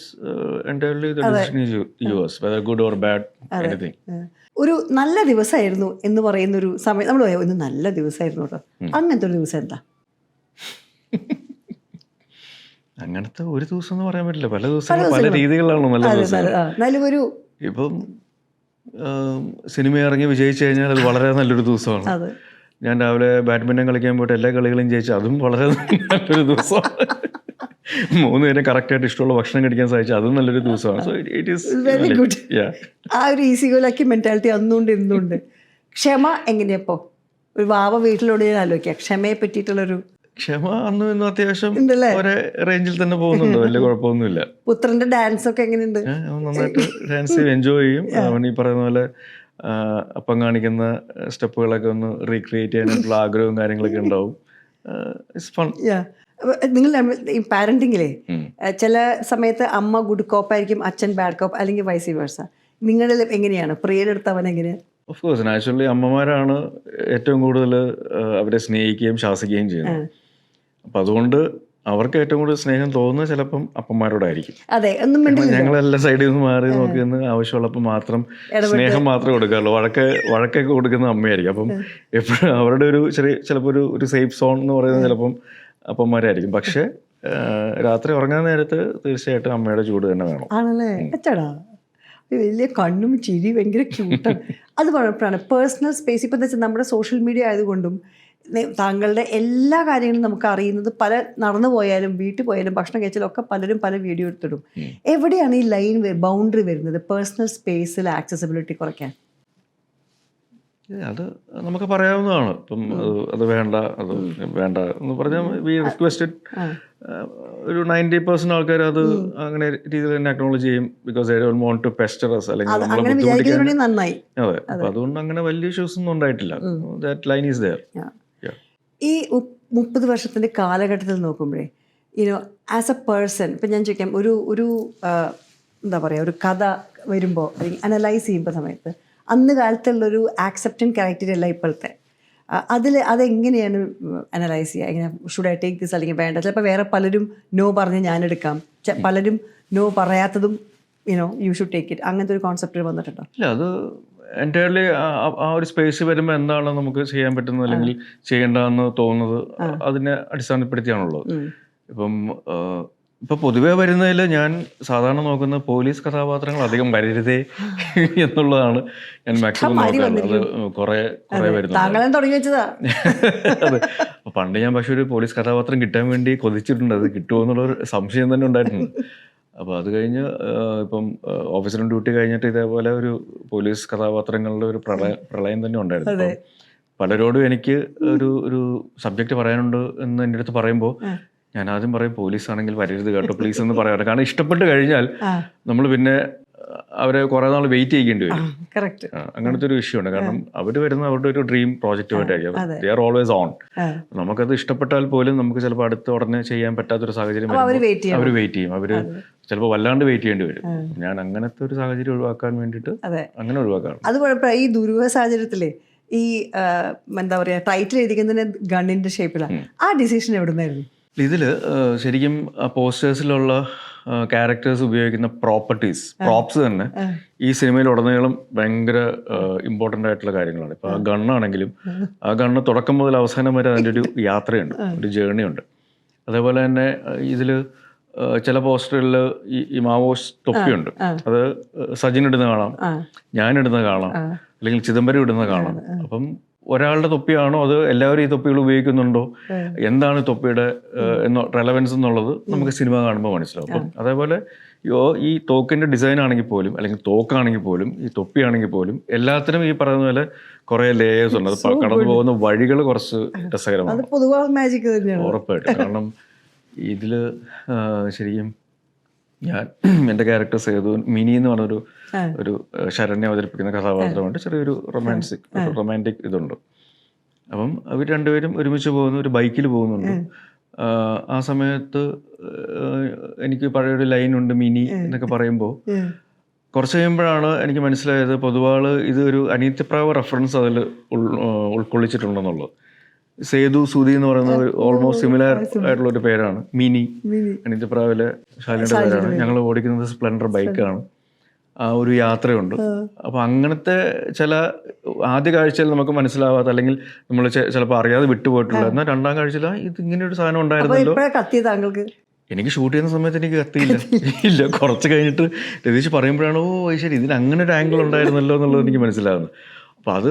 entirely the decision is yours, whether good or bad, anything. ഒരു നല്ല ദിവസമായിരുന്നു എന്ന് പറയുന്ന ഒരു സമയം നമ്മൾ ഒരു നല്ല ദിവസമായിരുന്നു കേട്ടോ, അങ്ങനത്തെ ഒരു ദിവസം എന്താ? അങ്ങനത്തെ ഒരു ദിവസം എന്ന് പറയാൻ പറ്റില്ല, പല ദിവസങ്ങളും പല രീതികളിലാണ് നല്ല ദിവസം. ഇപ്പം സിനിമ ഇറങ്ങി വിജയിച്ചു കഴിഞ്ഞാൽ അത് വളരെ നല്ലൊരു ദിവസമാണ്. ഞാൻ രാവിലെ ബാഡ്മിൻ്റൺ കളിക്കാൻ പോയിട്ട് എല്ലാ കളികളും ജയിച്ചു, അതും വളരെ നല്ലൊരു ദിവസമാണ്. 3 നേരം കറക്റ്റായിട്ട് ഇഷ്ടമുള്ള ഭക്ഷണം കഴിക്കാൻ സാധിച്ചു, അതും നല്ലൊരു ദിവസമാണ്. So it is very good. ആ ഒരു ഈസി ഗോലാക്കി മെൻറ്റാലിറ്റി അന്നുണ്ട് ഇന്നുണ്ട്. ക്ഷമ എങ്ങനെയപ്പോൾ ഒരു വാവ വീട്ടിലോട് ഞാൻ ആലോചിക്കാം, ക്ഷമയെ പറ്റിയിട്ടുള്ളൊരു ക്ഷമ അന്നും ഇന്നും അത്യാവശ്യം ഒരേ റേഞ്ചിൽ തന്നെ പോകുന്നുണ്ട്, വലിയ കുഴപ്പമൊന്നുമില്ല. പുത്രന്റെ ഡാൻസ് ഒക്കെ എങ്ങനെയുണ്ട്? നന്നായിട്ട് ഡാൻസ് എൻജോയ് ചെയ്യും. അവൻ ഈ പറയുന്ന പോലെ അപ്പം കാണിക്കുന്ന സ്റ്റെപ്പുകളൊക്കെ ഒന്ന് റീക്രിയേറ്റ് ചെയ്യാനായിട്ടുള്ള ആഗ്രഹവും കാര്യങ്ങളൊക്കെ ഉണ്ടാവും. നിങ്ങൾ ഈ പാരന്റിങ്ങിലെ ചില സമയത്ത് അമ്മ ഗുഡ് കോപ്പായിരിക്കും, അച്ഛൻ ബാഡ് കോപ്പ്, അല്ലെങ്കിൽ വൈസ് വേഴ്സ. നിങ്ങളിൽ എങ്ങനെയാണ്? പ്രിയരെടുത്ത് അവൻ എങ്ങനെയാണ്? ഓഫ് കോഴ്സ് നാച്ചുറലി അമ്മമാരാണ് ഏറ്റവും കൂടുതൽ അവരെ സ്നേഹിക്കുകയും ശാസിക്കുകയും ചെയ്യുന്നത്. അപ്പം അതുകൊണ്ട് അവർക്ക് ഏറ്റവും കൂടുതൽ സ്നേഹം തോന്നുന്നത് ചിലപ്പം അപ്പന്മാരോടായിരിക്കും. ഞങ്ങളെല്ലാം സൈഡിൽ നിന്ന് മാറി നോക്കിയെന്ന് ആവശ്യമുള്ളപ്പോൾ മാത്രം സ്നേഹം മാത്രമേ കൊടുക്കാറുള്ളൂ. വഴക്കൊക്കെ കൊടുക്കുന്നത് അമ്മയായിരിക്കും. അപ്പം എപ്പോഴും അവരുടെ ഒരു ചിലപ്പോൾ ഒരു സേഫ് സോൺ എന്ന് പറയുന്നത് ചിലപ്പം അപ്പന്മാരായിരിക്കും. പക്ഷെ രാത്രി ഉറങ്ങാൻ നേരത്ത് തീർച്ചയായിട്ടും അമ്മയുടെ ചൂട് തന്നെ വേണം. ആണല്ലേ? അച്ഛടാ വലിയ കണ്ണും ചിരി ഭയങ്കര ക്യൂട്ടാണ്. അത് പറഞ്ഞപ്പോഴാണ് പേഴ്സണൽ സ്പേസ്. ഇപ്പം എന്താ വെച്ചാൽ നമ്മുടെ സോഷ്യൽ മീഡിയ ആയതുകൊണ്ടും താങ്കളുടെ എല്ലാ കാര്യങ്ങളും നമുക്ക് അറിയുന്നത്, പല നടന്നു പോയാലും വീട്ടിൽ പോയാലും ഭക്ഷണം കഴിച്ചാലും ഒക്കെ പലരും പല വീഡിയോ എടുത്തിടും. എവിടെയാണ് ഈ ലൈൻ ബൗണ്ടറി വരുന്നത് പേഴ്സണൽ സ്പേസിൽ ആക്സസിബിലിറ്റി കുറയ്ക്കാൻ? അത് നമുക്ക് പറയാവുന്നതാണ്. ഇപ്പം അത് വേണ്ട എന്ന് പറഞ്ഞാൽ വി റിക്വസ്റ്റഡ് ഒരു 90% ആൾക്കാർ അത് അങ്ങനെ രീതിയിൽ തന്നെ അക്നോളജ് ചെയ്യും. Because I don't want to pester us, അല്ലെങ്കിൽ നമ്മളെ ബുദ്ധിമുട്ടിക്കാൻ. അതെ, അപ്പം അതുകൊണ്ട് അങ്ങനെ വലിയ ഇഷ്യൂസ് ഒന്നും ഉണ്ടായിട്ടില്ല. That line is there. ഈ 30 വർഷത്തിൻ്റെ കാലഘട്ടത്തിൽ നോക്കുമ്പോഴേ ആസ് എ പേഴ്സൺ, ഇപ്പം ഞാൻ ചോദിക്കാം, ഒരു എന്താ പറയുക ഒരു കഥ വരുമ്പോൾ അല്ലെങ്കിൽ അനലൈസ് ചെയ്യുമ്പോൾ സമയത്ത് അന്ന് കാലത്തുള്ളൊരു ആക്സെപ്റ്റൻറ്റ് ക്യാരക്ടറല്ല ഇപ്പോഴത്തെ. അതെങ്ങനെയാണ് അനലൈസ് ചെയ്യുക? എങ്ങനെ ഷുഡ് ഐ ടേക്ക് ദിസ് അല്ലെങ്കിൽ വേണ്ട? ചിലപ്പോൾ വേറെ പലരും നോ പറഞ്ഞ് ഞാനെടുക്കാം, പലരും നോ പറയാത്തതും യു ഷുഡ് ടേക്ക് ഇറ്റ്, അങ്ങനത്തെ ഒരു കോൺസെപ്റ്റ് വന്നിട്ടുണ്ടോ? ഇല്ല, അത് എൻ്റയർലി ആ ഒരു സ്പേസ് വരുമ്പോൾ എന്താണ് നമുക്ക് ചെയ്യാൻ പറ്റുന്നത് അല്ലെങ്കിൽ ചെയ്യേണ്ടതെന്ന് തോന്നുന്നത് അതിനെ അടിസ്ഥാനപ്പെടുത്തിയാണുള്ളത്. ഇപ്പം പൊതുവെ വരുന്നതിൽ ഞാൻ സാധാരണ നോക്കുന്ന പോലീസ് കഥാപാത്രങ്ങൾ അധികം വരരുതേ എന്നുള്ളതാണ് ഞാൻ മാക്സിമം നോക്കുന്നത്. അത് കുറേ വരുന്നുണ്ട്. അതെ, പണ്ട് ഞാൻ പക്ഷെ ഒരു പോലീസ് കഥാപാത്രം കിട്ടാൻ വേണ്ടി കൊതിച്ചിട്ടുണ്ട്. അത് കിട്ടുമോ എന്നുള്ളൊരു സംശയം തന്നെ ഉണ്ടായിരുന്നു. അപ്പോൾ അത് കഴിഞ്ഞ് ഇപ്പം ഓഫീസറും ഡ്യൂട്ടി കഴിഞ്ഞിട്ട് ഇതേപോലെ ഒരു പോലീസ് കഥാപാത്രങ്ങളുടെ ഒരു പ്രളയം തന്നെ ഉണ്ടായിരുന്നു. അപ്പം പലരോടും എനിക്ക് ഒരു സബ്ജക്റ്റ് പറയാനുണ്ട് എന്ന് എൻ്റെ അടുത്ത് പറയുമ്പോൾ ഞാൻ ആദ്യം പറയും പോലീസ് ആണെങ്കിൽ വരരുത് കേട്ടോ പ്ലീസ് എന്ന് പറയാറ്. കാരണം ഇഷ്ടപ്പെട്ട് കഴിഞ്ഞാൽ നമ്മൾ പിന്നെ അവരെ കുറെ നാൾ വെയിറ്റ് ചെയ്യേണ്ടി വരും. അങ്ങനത്തെ ഒരു ഇഷ്യൂ ഉണ്ട്. കാരണം അവർ വരുന്ന അവരുടെ ഒരു ഡ്രീം പ്രോജക്റ്റുമായിട്ടായിരിക്കും. They are always on. നമുക്കത് ഇഷ്ടപ്പെട്ടാൽ പോലും നമുക്ക് ചിലപ്പോൾ അടുത്ത ഉടനെ ചെയ്യാൻ പറ്റാത്തൊരു സാഹചര്യം അവർ വെയിറ്റ് ചെയ്യും. അവര് ചിലപ്പോൾ വല്ലാണ്ട് വെയിറ്റ് ചെയ്യേണ്ടി വരും. ഞാൻ അങ്ങനത്തെ ഒരു സാഹചര്യം ഒഴിവാക്കാൻ വേണ്ടിയിട്ട് അങ്ങനെ ഒഴിവാക്കാറ്. അത് കുഴപ്പമില്ല. ഈ ദുരൂഹ സാഹചര്യത്തില് ഈ എന്താ പറയാ ടൈറ്റിൽ എഴുതിക്കുന്നതിന് ഗണ്ണിന്റെ ഷേപ്പിലാണ്. ആ ഡിസിഷൻ എവിടുന്നായിരുന്നു? ഇതിൽ ശരിക്കും പോസ്റ്റേഴ്സിലുള്ള ക്യാരക്ടേഴ്സ് ഉപയോഗിക്കുന്ന പ്രോപ്സ് തന്നെ ഈ സിനിമയിൽ ഉടനീളം ഭയങ്കര ഇമ്പോർട്ടൻ്റ് ആയിട്ടുള്ള കാര്യങ്ങളാണ്. ഇപ്പോൾ ആ ഗണ്ണാണെങ്കിലും ആ ഗണ്ണ് തുടക്കം മുതൽ അവസാനം വരെ അതിൻ്റെ ഒരു യാത്രയുണ്ട്, ഒരു ജേർണി ഉണ്ട്. അതേപോലെ തന്നെ ഇതിൽ ചില പോസ്റ്ററുകളിൽ ഈ മാവോയിസ്റ്റ് തൊപ്പിയുണ്ട്. അത് സജിൻ ഇടുന്ന കാണാം, ഞാൻ ഇടുന്ന കാണാം, അല്ലെങ്കിൽ ചിദംബരം ഇടുന്ന കാണാം. അപ്പം ഒരാളുടെ തൊപ്പിയാണോ അത് എല്ലാവരും ഈ തൊപ്പികൾ ഉപയോഗിക്കുന്നുണ്ടോ, എന്താണ് തൊപ്പിയുടെ റെലവൻസ് എന്നുള്ളത് നമുക്ക് സിനിമ കാണുമ്പോൾ മനസ്സിലാവും. അപ്പം അതേപോലെ ഈ തോക്കിന്റെ ഡിസൈൻ ആണെങ്കിൽ പോലും, അല്ലെങ്കിൽ തോക്കാണെങ്കിൽ പോലും, ഈ തൊപ്പിയാണെങ്കിൽ പോലും എല്ലാത്തിനും ഈ പറയുന്ന പോലെ കുറെ ലേയേഴ്സ് ഉണ്ട്. അത് കടന്നു പോകുന്ന വഴികൾ കുറച്ച് രസകരമാണ്, ഉറപ്പായിട്ടും. കാരണം ഇതില് ശരിക്കും ഞാൻ എൻ്റെ ക്യാരക്ടർ സേതു മിനി എന്ന് പറഞ്ഞൊരു ശരണ്യെ അവതരിപ്പിക്കുന്ന കഥാപാത്രമുണ്ട്. ചെറിയൊരു റൊമാൻറ്റിക് ഇതുണ്ട്. അപ്പം അവർ രണ്ടുപേരും ഒരുമിച്ച് പോകുന്നു, ഒരു ബൈക്കിൽ പോകുന്നുണ്ട്. ആ സമയത്ത് എനിക്ക് പഴയൊരു ലൈനുണ്ട് മിനി എന്നൊക്കെ പറയുമ്പോൾ കുറച്ച് കഴിയുമ്പോഴാണ് എനിക്ക് മനസ്സിലായത് പൊതുവാൾ ഇതൊരു അനിത്യപ്രാവ് റെഫറൻസ് അതിൽ ഉൾക്കൊള്ളിച്ചിട്ടുണ്ടെന്നുള്ളത്. സേതു സുധി എന്ന് പറയുന്ന ഓൾമോസ്റ്റ് സിമിലർ ആയിട്ടുള്ള ഒരു പേരാണ് മിനി. അനിത്യപ്രാവിലെ ശാലിയുടെ പേരാണ്. ഞങ്ങൾ ഓടിക്കുന്നത് സ്പ്ലെൻഡർ ബൈക്കാണ്. ആ ഒരു യാത്രയുണ്ട്. അപ്പൊ അങ്ങനത്തെ ചില ആദ്യ കാഴ്ചയിൽ നമുക്ക് മനസ്സിലാവാത്ത, അല്ലെങ്കിൽ നമ്മൾ ചിലപ്പോൾ അറിയാതെ വിട്ടുപോയിട്ടുള്ള, എന്നാൽ രണ്ടാം കാഴ്ചയിൽ ഇത് ഇങ്ങനെ ഒരു സാധനം ഉണ്ടായിരുന്നല്ലോ. എനിക്ക് ഷൂട്ട് ചെയ്യുന്ന സമയത്ത് എനിക്ക് കത്തിയില്ല. ഇല്ല, കുറച്ച് കഴിഞ്ഞിട്ട് രതീഷ് പറയുമ്പോഴാണ് ശരി ഇതിന് അങ്ങനെ ഒരു ആംഗിൾ ഉണ്ടായിരുന്നല്ലോ എന്നുള്ളത് എനിക്ക് മനസ്സിലാകുന്നത്. അപ്പം അത്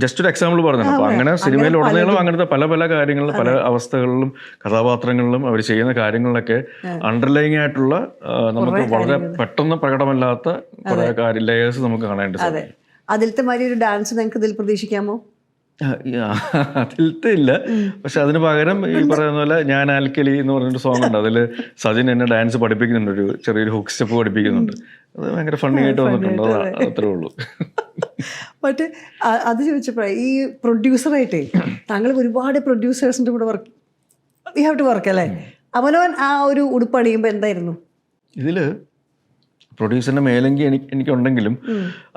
ജസ്റ്റ് ഒരു എക്സാമ്പിൾ പറഞ്ഞത്. അപ്പം അങ്ങനെ സിനിമയിൽ ഉടനീളം അങ്ങനത്തെ പല പല കാര്യങ്ങളിലും, പല അവസ്ഥകളിലും, കഥാപാത്രങ്ങളിലും അവർ ചെയ്യുന്ന കാര്യങ്ങളിലൊക്കെ അണ്ടർലൈങ് ആയിട്ടുള്ള നമുക്ക് വളരെ പെട്ടെന്ന് പ്രകടമല്ലാത്ത കുറെ ലേയേഴ്സ് നമുക്ക് കാണേണ്ടി സാധിക്കും. അതിലത്തെ മാതിരി ഒരു ഡാൻസ് നിങ്ങൾക്ക് ഇതിൽ പ്രതീക്ഷിക്കാമോ? അതിലത്തെ ഇല്ല, പക്ഷെ അതിന് പകരം ഈ പറയുന്ന പോലെ ഞാൻ ആൽക്കലി എന്ന് പറഞ്ഞൊരു സോങ് ഉണ്ട്. അതിൽ സജിൻ എന്നെ ഡാൻസ് പഠിപ്പിക്കുന്നുണ്ട്, ഒരു ചെറിയൊരു ഹുക്ക് സ്റ്റെപ്പ് പഠിപ്പിക്കുന്നുണ്ട്. അത് ഭയങ്കര ഫണ്ണി ആയിട്ട് വന്നിട്ടുണ്ട്. അത്രേ ഉള്ളൂ. മറ്റേ അത് ചോദിച്ചപ്പോഴേ ഈ പ്രൊഡ്യൂസറായിട്ടേ താങ്കൾ ഒരുപാട് പ്രൊഡ്യൂസേഴ്സിൻ്റെ കൂടെ യു ഹാവ് ടു വർക്ക് അല്ലേ? അവനവൻ ആ ഒരു ഉടുപ്പ് അണിയുമ്പോൾ എന്തായിരുന്നു? ഇതില് പ്രൊഡ്യൂസറിന്റെ മേലെങ്കി എനിക്കുണ്ടെങ്കിലും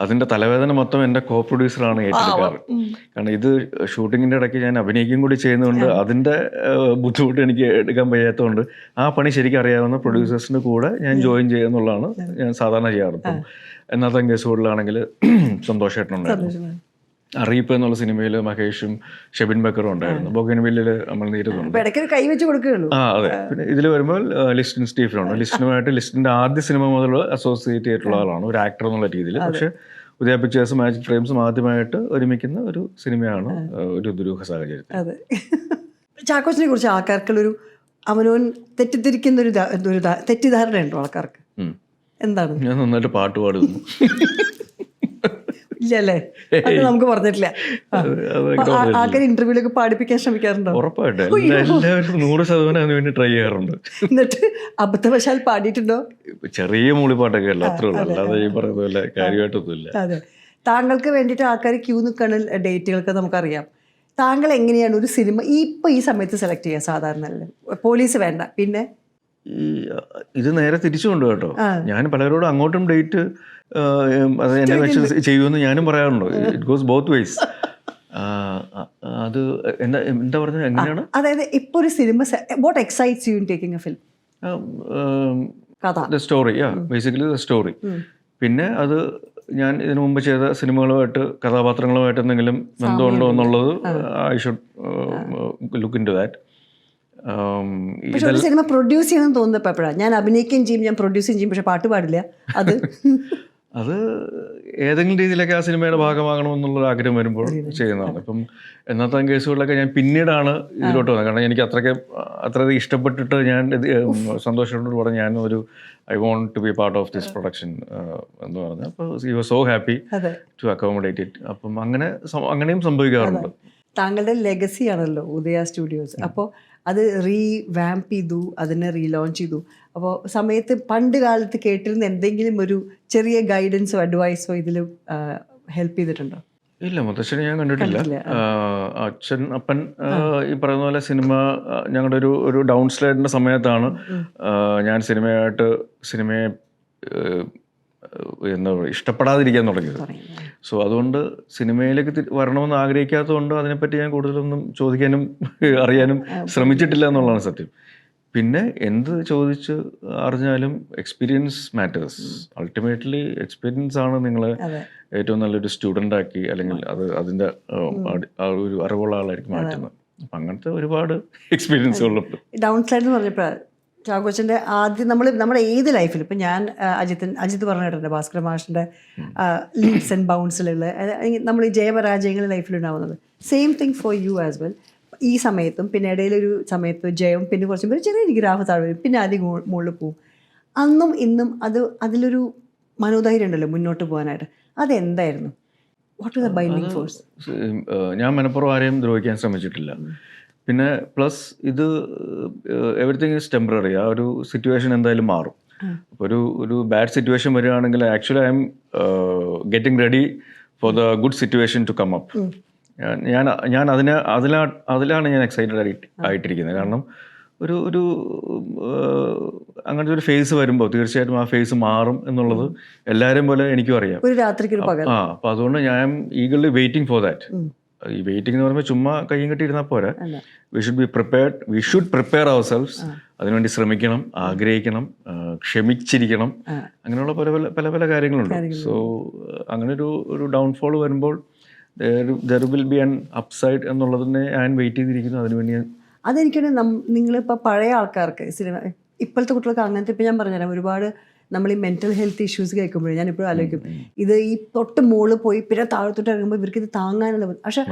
അതിന്റെ തലവേദന മൊത്തം എൻ്റെ കോ പ്രൊഡ്യൂസറാണ് ഏറ്റെടുക്കാറ്. കാരണം ഇത് ഷൂട്ടിങ്ങിന്റെ ഇടയ്ക്ക് ഞാൻ അഭിനയിക്കും കൂടി ചെയ്യുന്നതുകൊണ്ട് അതിന്റെ ബുദ്ധിമുട്ട് എനിക്ക് എടുക്കാൻ വയ്യാത്തതുകൊണ്ട് ആ പണി ശരിക്കും അറിയാവുന്ന പ്രൊഡ്യൂസേഴ്സിന്റെ കൂടെ ഞാൻ ജോയിൻ ചെയ്യുന്നുള്ളതാണ് ഞാൻ സാധാരണ ചെയ്യാറ്. ഇപ്പം എന്നാത്ത കേസുകളിലാണെങ്കിൽ സന്തോഷമായിട്ടുണ്ടായിരുന്നു. അറിയിപ്പ് എന്നുള്ള സിനിമയിൽ മഹേഷും ഷെബിൻ ബക്കറും ഉണ്ടായിരുന്നു. ബൊഗൻവില്ലിൽ അമൽ നീരതുണ്ട്. അതെ. പിന്നെ ഇതിൽ വരുമ്പോൾ ലിസ്റ്റിൻ സ്റ്റീഫനുണ്ട്. ലിസ്റ്റിനുമായിട്ട് ലിസ്റ്റിന്റെ ആദ്യ സിനിമ മുതൽ അസോസിയേറ്റ് ചെയ്തിട്ടുള്ള ആളാണ്, ഒരു ആക്ടർ എന്നുള്ള രീതിയിൽ. പക്ഷെ ഉദയ പിക്ചേഴ്സും മാജിക് ഫ്രെയിംസും ആദ്യമായിട്ട് ഒരുമിക്കുന്ന ഒരു സിനിമയാണ് ഒരു ദുരൂഹ സാഹചര്യത്തിൽ. അതെ. ചാക്കോച്ചിനെ കുറിച്ച് ആൾക്കാർക്കുള്ളൊരു അവനവൻ തെറ്റിദ്ധരിക്കുന്ന ഒരു തെറ്റിദ്ധാരണ ഉണ്ടോ ആൾക്കാർക്ക്? എന്താണ്? ഞാൻ നന്നായിട്ട് പാട്ട് പാടുന്നു. ഇല്ലല്ലേ? അത് നമുക്ക് പറഞ്ഞിട്ടില്ല. ആൾക്കാർ ഇന്റർവ്യൂലൊക്കെ പാടിപ്പിക്കാൻ ശ്രമിക്കാറുണ്ടോ? ഉറപ്പായിട്ടും എല്ലാവരും 100% അതിന് വേണ്ടി ട്രൈ ചെയ്യാറുണ്ട്. എന്നിട്ട് അബദ്ധവശാൽ പാടിയിട്ടുണ്ടോ? ചെറിയ മൂളിപ്പാട്ടൊക്കെ അല്ല, അത്രേ ഉള്ളൂ. അല്ലാതെ ഈ പറയുന്നില്ല, കാര്യമായിട്ടൊന്നുമില്ല. അതെ. താങ്കൾക്ക് വേണ്ടിയിട്ട് ആൾക്കാർ ക്യൂ നിൽക്കുന്ന ഡേറ്റുകൾക്ക് നമുക്കറിയാം. താങ്കൾ എങ്ങനെയാണ് ഒരു സിനിമ ഈ സമയത്ത് സെലക്ട് ചെയ്യുക? സാധാരണ പോലീസ് വേണ്ട, പിന്നെ ഇത് നേരെ തിരിച്ചുകൊണ്ട് കേട്ടോ. ഞാൻ പലരോടും അങ്ങോട്ടും ഡേറ്റ് അത് എന്നെ വെച്ച് ചെയ്യുമെന്ന് ഞാനും പറയാറുണ്ട്. It goes both vase. അത് എന്താ പറഞ്ഞത്, എങ്ങനെയാണ്? അതായത് ഇപ്പോൾ ഒരു cinema what excites you in taking A film? The story, basically the story. പിന്നെ അത് ഞാൻ ഇതിനു മുമ്പ് ചെയ്ത സിനിമകളുമായിട്ട് കഥാപാത്രങ്ങളുമായിട്ട് എന്തെങ്കിലും ബന്ധമുണ്ടോ എന്നുള്ളത് I should look into that. പക്ഷെ ഒരു സിനിമ പ്രൊഡ്യൂസ് ചെയ്യണം തോന്നുന്നപ്പോൾ എപ്പോഴാണ്? ഞാൻ അഭിനയിക്കുകയും ചെയ്യും, ഞാൻ പ്രൊഡ്യൂസിങ് ചെയ്യും, പക്ഷെ പാട്ട് പാടില്ല. അത് ഏതെങ്കിലും രീതിയിലൊക്കെ ആ സിനിമയുടെ ഭാഗമാകണമെന്നുള്ള ആഗ്രഹം വരുമ്പോൾ ചെയ്യുന്നതാണ്. ഇപ്പം എന്നത്തെ കേസുകളിലൊക്കെ ഞാൻ പിന്നീടാണ് ഇതിലോട്ട് വന്നത്. കാരണം എനിക്ക് അത്രയധികം ഇഷ്ടപ്പെട്ടിട്ട് ഞാൻ സന്തോഷത്തോട് പറഞ്ഞ് ഞാൻ I want to be part of this production എന്ന് പറഞ്ഞു. അപ്പോൾ you was so happy to accommodate it. അപ്പം അങ്ങനെയും സംഭവിക്കാറുണ്ട്. താങ്കളുടെ ലെഗസി ആണല്ലോ ഉദയ സ്റ്റുഡിയോസ്. അപ്പോൾ അത് റീവാമ്പ് ചെയ്തു, അതിനെ റീലോഞ്ച് ചെയ്തു. അപ്പോൾ സമയത്ത് പണ്ട് കാലത്ത് കേട്ടിരുന്ന എന്തെങ്കിലും ഒരു ചെറിയ ഗൈഡൻസോ അഡ്വൈസോ ഇതിൽ ഹെൽപ്പ് ചെയ്തിട്ടുണ്ടോ? ഇല്ല, മുത്തശ്ശനെ ഞാൻ കണ്ടിട്ടില്ല. അപ്പൻ ഈ പറയുന്ന പോലെ സിനിമ ഞങ്ങളുടെ ഒരു ഡൗൺ സ്ലൈഡിൻ്റെ സമയത്താണ് ഞാൻ സിനിമയെ എന്താ പറയുക, ഇഷ്ടപ്പെടാതിരിക്കാൻ തുടങ്ങിയത്. സോ അതുകൊണ്ട് സിനിമയിലേക്ക് വരണമെന്ന് ആഗ്രഹിക്കാത്തതുകൊണ്ട് അതിനെപ്പറ്റി ഞാൻ കൂടുതലൊന്നും ചോദിക്കാനും അറിയാനും ശ്രമിച്ചിട്ടില്ല എന്നുള്ളതാണ് സത്യം. പിന്നെ എന്ത് ചോദിച്ച് അറിഞ്ഞാലും എക്സ്പീരിയൻസ് മാറ്റേഴ്സ്. അൾട്ടിമേറ്റ്ലി എക്സ്പീരിയൻസ് ആണ് നിങ്ങളെ ഏറ്റവും നല്ലൊരു സ്റ്റുഡൻ്റ് ആക്കി, അല്ലെങ്കിൽ അതിൻ്റെ ഒരു അറിവുള്ള ആളായിരിക്കും മാറ്റുന്നത്. അപ്പം അങ്ങനത്തെ ഒരുപാട് എക്സ്പീരിയൻസുകളുണ്ട്. ഡൗൺ സൈഡ് എന്ന് പറഞ്ഞപ്പോൾ ചാക്കോച്ചൻ്റെ ആദ്യം നമ്മുടെ ഏത് ലൈഫിൽ, ഇപ്പം ഞാൻ അജിത്ത് പറഞ്ഞിട്ടുണ്ട് ഭാസ്കര മാഷിൻ്റെ ലീഡ്സ് ആൻഡ് ബൗൺസിലുള്ള നമ്മൾ ഈ ജയപരാജയങ്ങൾ ലൈഫിലുണ്ടാവുന്നത്. Same thing for you as well. ഈ സമയത്തും പിന്നെ ഇടയിലൊരു സമയത്ത് ജയം, പിന്നെ കുറച്ച് പേര് ചെറിയ ഗ്രാഫ് താഴെ വരും, പിന്നെ ആദ്യം മുകളിൽ പോവും. അന്നും ഇന്നും അതിലൊരു മനോധൈര്യം ഉണ്ടല്ലോ മുന്നോട്ട് പോകാനായിട്ട്. അതെന്തായിരുന്നു? What was the binding force? ഞാൻ മനഃപൂർവ്വം ആരെയും ദ്രോഹിക്കാൻ ശ്രമിച്ചിട്ടില്ല. പിന്നെ പ്ലസ് ഇത് എവറിത്തിങ് ഈസ് ടെമ്പററി. ആ ഒരു സിറ്റുവേഷൻ എന്തായാലും മാറും. അപ്പോൾ ഒരു ബാഡ് സിറ്റുവേഷൻ വരികയാണെങ്കിൽ actually I am getting ready for the good situation to come up. ഞാൻ അതിലാണ് ഞാൻ എക്സൈറ്റഡ് ആയിട്ടിരിക്കുന്നത്. കാരണം ഒരു അങ്ങനത്തെ ഒരു ഫേസ് വരുമ്പോൾ തീർച്ചയായിട്ടും ആ ഫേസ് മാറും എന്നുള്ളത് എല്ലാവരെയും പോലെ എനിക്കും അറിയാം. അപ്പോൾ അതുകൊണ്ട് ഞാൻ ഈഗർലി വെയിറ്റിംഗ് ഫോർ ദാറ്റ്. ഈ വെയിറ്റിംഗ് എന്ന് പറയുമ്പോൾ ചുമ്മാ കയ്യും കെട്ടിയിരുന്നാൽ പോരാ. We should be prepared, we should prepare ourselves. അതിനുവേണ്ടി ശ്രമിക്കണം, ആഗ്രഹിക്കണം, ക്ഷമിച്ചിരിക്കണം. അങ്ങനെയുള്ള പല പല കാര്യങ്ങളുണ്ട്. സോ അങ്ങനെ ഒരു ഡൗൺഫോൾ വരുമ്പോൾ there will be an upside എന്നുള്ളതിനെ ഞാൻ വെയിറ്റ് ചെയ്തിരിക്കുന്നു. അതിനുവേണ്ടി ഞാൻ അതെനിക്കൊരു നിങ്ങളിപ്പോൾ പഴയ ആൾക്കാർക്ക് സിനിമ, ഇപ്പോഴത്തെ കുട്ടികൾക്ക് അങ്ങനത്തെ, ഇപ്പം ഞാൻ പറഞ്ഞുതരാം, ഒരുപാട് നമ്മൾ ഈ മെൻ്റൽ ഹെൽത്ത് ഇഷ്യൂസ് കേൾക്കുമ്പോഴേ ഞാൻ ഇപ്പോഴും ആലോചിക്കും, ഇത് ഈ തൊട്ട് മുകളിൽ പോയി പിന്നെ താഴത്തോട്ട് ഇറങ്ങുമ്പോൾ ഇവർക്ക് ഇത് താങ്ങാനുള്ള, പക്ഷെ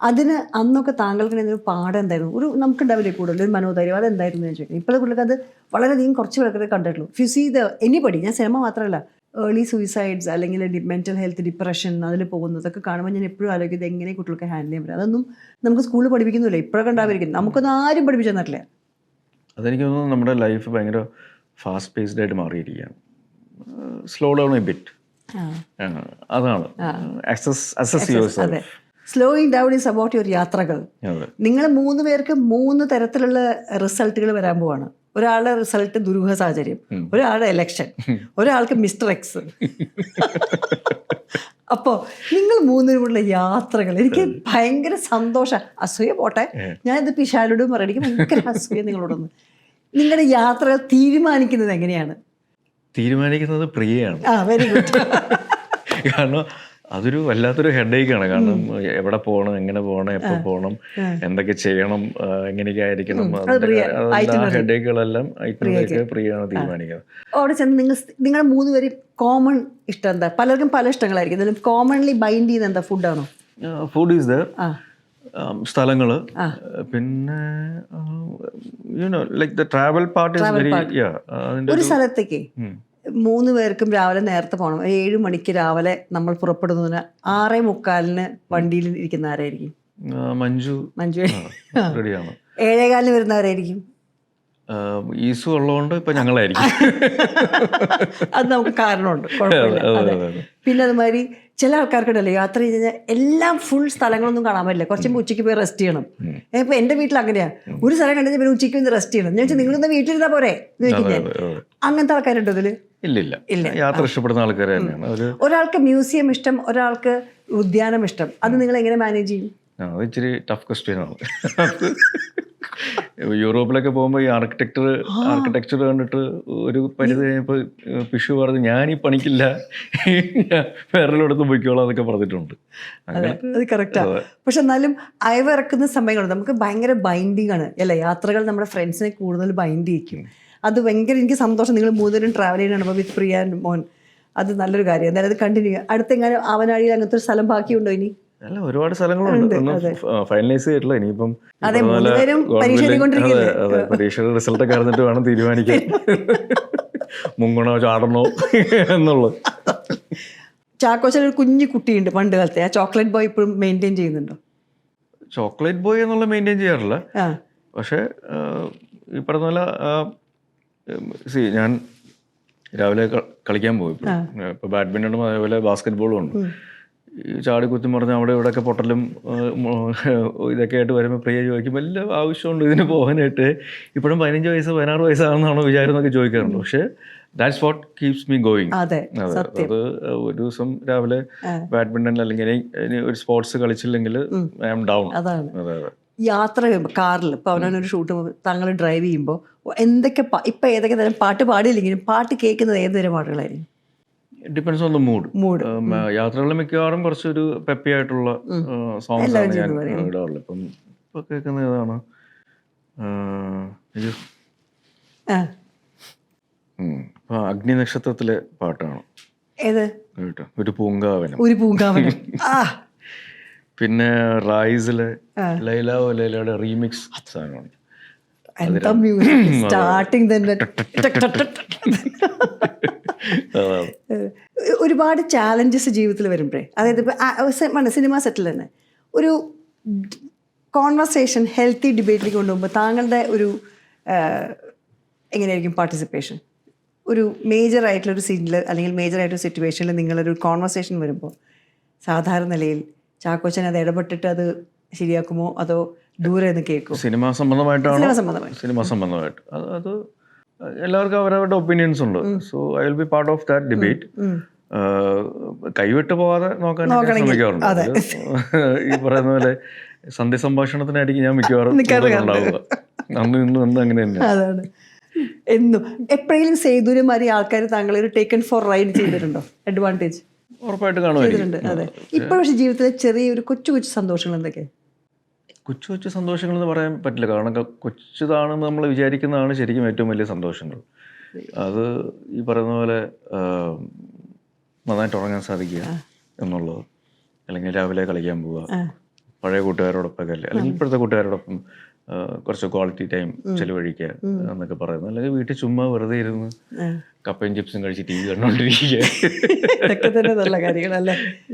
അതിന് അന്നൊക്കെ താങ്കൾക്ക് എന്തെങ്കിലും പാഠം എന്തായിരുന്നു? നമുക്കുണ്ടാവില്ലേ കൂടുതൽ ഒരു മനോധൈര്യം, അതെന്തായിരുന്നു ഞാൻ ചോദിക്കുന്നത്. ഇപ്പോഴത്തെ കുട്ടികൾക്ക് അത് വളരെയധികം കുറച്ച് പേർക്കേ കണ്ടിട്ടുള്ളൂ. If you see the anybody, ഞാൻ സിനിമ മാത്രമല്ല, ഏർലി സൂയിസൈഡ്സ് അല്ലെങ്കിൽ മെൻ്റൽ ഹെൽത്ത് ഡിപ്രഷൻ അതിൽ പോകുന്നതൊക്കെ കാണുമ്പോൾ ഞാൻ എപ്പോഴും ആലോചിക്കുന്നത് എങ്ങനെ കുട്ടികൾക്ക് ഹാൻഡിൽ ചെയ്യാൻ പറ്റും. അതൊന്നും നമുക്ക് സ്കൂളിൽ പഠിപ്പിക്കുന്നില്ല, ഇപ്പോഴൊക്കെ ഉണ്ടായിരിക്കും, നമുക്കൊന്നും ആരും പഠിപ്പിച്ചു തന്നിട്ടില്ല. അതെനിക്ക് തോന്നുന്നു നമ്മുടെ ലൈഫ് ഭയങ്കര ഫാസ്റ്റ് പേസ്ഡ് ആയിട്ട് മാറിയിരിക്കുകയാണ്. സ്ലോ ഡൗൺ എ ബിറ്റ്, അതാണ് slowing down is about your യാത്രകൾ. നിങ്ങൾ 3 പേർക്ക് 3 തരത്തിലുള്ള റിസൾട്ടുകൾ വരാൻ പോവാണ്. ഒരാളുടെ റിസൾട്ട് ദുരൂഹ സാഹചര്യം, ഒരാളുടെ എലക്ഷൻ, ഒരാൾക്ക് മിസ്റ്റർ എക്സ്. അപ്പോൾ നിങ്ങൾ 3 കൂടെ യാത്രകൾ എനിക്ക് ഭയങ്കര സന്തോഷം. അസൂയ പോട്ടെ, ഞാനിത് പിശാലോടും പറയാം, എനിക്ക് ഭയങ്കര അസൂയ നിങ്ങളോടൊന്ന്. നിങ്ങളുടെ യാത്രകൾ തീരുമാനിക്കുന്നത് എങ്ങനെയാണ്? തീരുമാനിക്കുന്നത് പ്രിയയാണ്. Very good. കാരണം അതൊരു വല്ലാത്തൊരു ഹെഡേക്കാണ്. കാരണം എവിടെ പോകണം, എങ്ങനെ പോകണം, എപ്പോൾ പോകണം, എന്തൊക്കെ ചെയ്യണം, എങ്ങനെയൊക്കെ ആയിരിക്കണം, ഹെഡേക്കുകളെല്ലാം പ്രിയാണ് തീരുമാനിക്കുന്നത്. അവിടെ ചെന്ന് നിങ്ങൾ 3 പേര് കോമൺ ഇഷ്ടം എന്താ? പലർക്കും പല ഇഷ്ടങ്ങളായിരിക്കും, എന്നാലും കോമൺലി ബൈൻഡ് ചെയ്യുന്ന എന്താ? ഫുഡാണോ? ഫുഡ് ഈസ് ദർ, സ്ഥലങ്ങള്, പിന്നെ like the travel part is very. ഒരു സ്ഥലത്തേക്ക് 3 പേർക്കും രാവിലെ നേരത്തെ പോകണം. 7 മണിക്ക് രാവിലെ നമ്മൾ പുറപ്പെടുന്നതിന് 6:45 വണ്ടിയിൽ ഇരിക്കുന്ന ആരായിരിക്കും? മഞ്ജു. 7:15 വരുന്നവരായിരിക്കും? ഈസു ഉള്ളതുകൊണ്ട് ഇപ്പം ഞങ്ങളായിരിക്കും. അത് നമുക്ക് കാരണമുണ്ട്, കുഴപ്പമില്ല. അതെ. പിന്നെ അതുമാതിരി ചില ആൾക്കാർക്കുണ്ടല്ലോ യാത്ര ചെയ്ത് കഴിഞ്ഞാൽ എല്ലാം ഫുൾ സ്ഥലങ്ങളൊന്നും കാണാൻ പറ്റില്ല. കുറച്ച് ഉച്ചയ്ക്ക് പോയി റെസ്റ്റ് ചെയ്യണം. ഇപ്പം എൻ്റെ വീട്ടിൽ അങ്ങനെയാണ്. ഒരു സ്ഥലം കണ്ടു പിന്നെ ഉച്ചയ്ക്ക് ഒന്ന് റെസ്റ്റ് ചെയ്യണം. ഞാൻ വെച്ചാൽ നിങ്ങളൊന്ന് വീട്ടിലിരുന്നാൽ പോരെ എന്ന് ചോദിക്കാൻ. അങ്ങനത്തെ ആൾക്കാരുണ്ടോ ഇതിൽ? ഇല്ല. യാത്ര ഇഷ്ടപ്പെടുന്ന ആൾക്കാർ തന്നെയാണ്. ഒരാൾക്ക് മ്യൂസിയം ഇഷ്ടം, ഒരാൾക്ക് ഉദ്യാനം ഇഷ്ടം. അത് നിങ്ങൾ എങ്ങനെ മാനേജ് ചെയ്യും? അത് ഇച്ചിരി ടഫ് ക്വസ്റ്റ്യനാണ്. യൂറോപ്പിലൊക്കെ പോകുമ്പോൾ ഈ ആർക്കിടെക്ചർ കണ്ടിട്ട് ഒരു പരിധി കഴിഞ്ഞപ്പോൾ പിഷു പറഞ്ഞ് ഞാൻ ഈ പണിക്കില്ല, വേറെടുത്ത് പോയിക്കോളാം എന്നൊക്കെ പറഞ്ഞിട്ടുണ്ട്. അത് കറക്റ്റാണ്. പക്ഷെ എന്നാലും അയവിറക്കുന്ന സമയങ്ങളുണ്ട്. നമുക്ക് ഭയങ്കര ബൈൻഡിങ് ആണ് അല്ലേ യാത്രകൾ. നമ്മുടെ ഫ്രണ്ട്സിനെ കൂടുതൽ ബൈൻഡ് ചെയ്യിക്കും. അത് ഭയങ്കര എനിക്ക് സന്തോഷം. നിങ്ങൾ മൂന്നുപേരും ട്രാവൽ ചെയ്യുകയാണ് വിത്ത് പ്രിയ ആൻഡ് മോൻ. അത് നല്ലൊരു കാര്യം. എന്തായാലും അത് കണ്ടിന്യൂ ചെയ്യുക. അടുത്തെങ്ങാനും ആവനാഴിയിൽ അങ്ങനത്തെ ഒരു സ്ഥലം ബാക്കിയുണ്ടോ ഇനി? അല്ല, ഒരുപാട് സ്ഥലങ്ങളുണ്ട്. ഫൈനലൈസ് ചെയ്തിട്ടില്ല. ഇനിയിപ്പം പരീക്ഷയുടെ റിസൾട്ട് ഒക്കെ അറിഞ്ഞിട്ട് വേണം തീരുമാനിക്കാൻ മുങ്ങണോ ചാടണോ എന്നുള്ളത്. ചാക്കോച്ചൻ ഒരു കുഞ്ഞു കുട്ടിയുണ്ട് പണ്ട് കാലത്തെ. ആ ചോക്ലേറ്റ് ബോയ് ഇപ്പോഴും മെയിൻറ്റെയിൻ ചെയ്യുന്നുണ്ടോ? ചോക്ലേറ്റ് ബോയ് എന്നുള്ള മെയിൻറ്റെയിൻ ചെയ്യാറില്ല. പക്ഷേ ഈ പറഞ്ഞ പോലെ ഞാൻ രാവിലെ കളിക്കാൻ പോകും. ഇപ്പോൾ ബാഡ്മിൻ്റണും അതേപോലെ ബാസ്കറ്റ് ബോളും ഉണ്ട്. ഈ ചാടിക്കുത്തി പറഞ്ഞാൽ അവിടെ ഇവിടെയൊക്കെ പൊട്ടലും ഇതൊക്കെ ആയിട്ട് വരുമ്പോൾ പ്രിയ ചോദിക്കും വല്ല ആവശ്യമുണ്ട് ഇതിന് പോകാനായിട്ട്, ഇപ്പോഴും 15 വയസ്സ് 16 വയസ്സാണെന്നാണോ വിചാരം എന്നൊക്കെ ചോദിക്കാറുണ്ട്. പക്ഷേ that's what keeps me going. അതെ, അത് ഒരു ദിവസം രാവിലെ ബാഡ്മിൻ്റൺ അല്ലെങ്കിൽ ഒരു സ്പോർട്സ് കളിച്ചില്ലെങ്കിൽ ഐ ആം ഡൗൺ. അതെ. യാത്ര ചെയ്യുമ്പോൾ കാറിൽ ഇപ്പോൾ അവനൊരു ഷൂട്ട് താങ്കൾ ഡ്രൈവ് ചെയ്യുമ്പോൾ എന്തൊക്കെ ഇപ്പം ഏതൊക്കെ തരം പാട്ട് പാടിയില്ലെങ്കിലും പാട്ട് കേൾക്കുന്നത് ഏത് തരം പാട്ടുകളായിരിക്കും? Depends on the mood. യാത്രകളിൽ മിക്കവാറും കുറച്ചൊരു പെപ്പി ആയിട്ടുള്ള സോങ്സ് ആണ് ഞാൻ ഇടാറുള്ളത്. ഇപ്പം ഇപ്പൊ കേൾക്കുന്ന ഏതാണ്? അഗ്നി നക്ഷത്രത്തിലെ പാട്ടാണ്. ഏത്? ഒരു പൂങ്കാവനം. പിന്നെ റൈസിലെ ലൈല ഓ ലൈലയുടെ റീമിക്സ് സാധനമാണ്. സ്റ്റാർട്ടിങ് തന്നെ ഒരുപാട് ചാലഞ്ചസ് ജീവിതത്തിൽ വരുമ്പോഴേ, അതായത് ഇപ്പോൾ സിനിമ സെറ്റിൽ തന്നെ ഒരു കോൺവെർസേഷൻ ഹെൽത്തി ഡിബേറ്റിലേക്ക് കൊണ്ടുപോകുമ്പോൾ താങ്കളുടെ ഒരു എങ്ങനെയായിരിക്കും പാർട്ടിസിപ്പേഷൻ? ഒരു മേജർ ആയിട്ടുള്ളൊരു സീനിൽ അല്ലെങ്കിൽ മേജർ ആയിട്ടൊരു സിറ്റുവേഷനിൽ നിങ്ങളൊരു കോൺവെർസേഷൻ വരുമ്പോൾ സാധാരണ നിലയിൽ ചാക്കോച്ചൻ അത് ഇടപെട്ടിട്ട് അത് ശരിയാക്കുമോ അതോ ദൂരെ നിന്ന് കേൾക്കും? സിനിമ സംബന്ധമായിട്ട് അത് എല്ലാവർക്കും അവരവരുടെ ഒപ്പീനിയൻസ് ഉണ്ട്. So I will be part of that debate. കൈവിട്ട് പോകാതെ നോക്കാൻ ശ്രമിക്കാറുണ്ട്. ഈ പറയുന്ന പോലെ സന്ധ്യ സംഭാഷണത്തിനായിരിക്കും ഞാൻ മിക്കവാറും ഉണ്ടാവുക. അന്ന് അങ്ങനെ തന്നെയാണ്. എന്നും എപ്പോഴെങ്കിലും സേതുരമാരി ആൾക്കാർ താങ്കളൊരു ടേക്കൺ ഫോർ റൈഡ് ചെയ്തിട്ടുണ്ടോ? അഡ്വാൻറ്റേജ് ഉറപ്പായിട്ട് കാണുമായിരിക്കും. അതെ. ഇപ്പോഴും ജീവിതത്തിലെ ചെറിയൊരു കൊച്ചു കൊച്ചു സന്തോഷങ്ങൾ എന്തൊക്കെ? കൊച്ചു സന്തോഷങ്ങൾ എന്ന് പറയാൻ പറ്റില്ല. കാരണം കൊച്ചതാണെന്ന് നമ്മൾ വിചാരിക്കുന്നതാണ് ശരിക്കും ഏറ്റവും വലിയ സന്തോഷങ്ങൾ. അത് ഈ പറയുന്ന പോലെ നന്നായിട്ട് ഉറങ്ങാൻ സാധിക്കുക എന്നുള്ളത്, അല്ലെങ്കിൽ രാവിലെ കളിക്കാൻ പോവുക, പഴയ കൂട്ടുകാരോടൊപ്പം അല്ലെങ്കിൽ ഇപ്പോഴത്തെ കൂട്ടുകാരോടൊപ്പം കുറച്ച് ക്വാളിറ്റി ടൈം ചെലവഴിക്കുക എന്നൊക്കെ പറയുന്നത്. അല്ലെങ്കിൽ വീട്ടിൽ ചുമ്മാ വെറുതെ ഇരുന്ന് കപ്പയും ചിപ്സും കഴിച്ച് TV കണ്ടോണ്ടിരിക്കുക,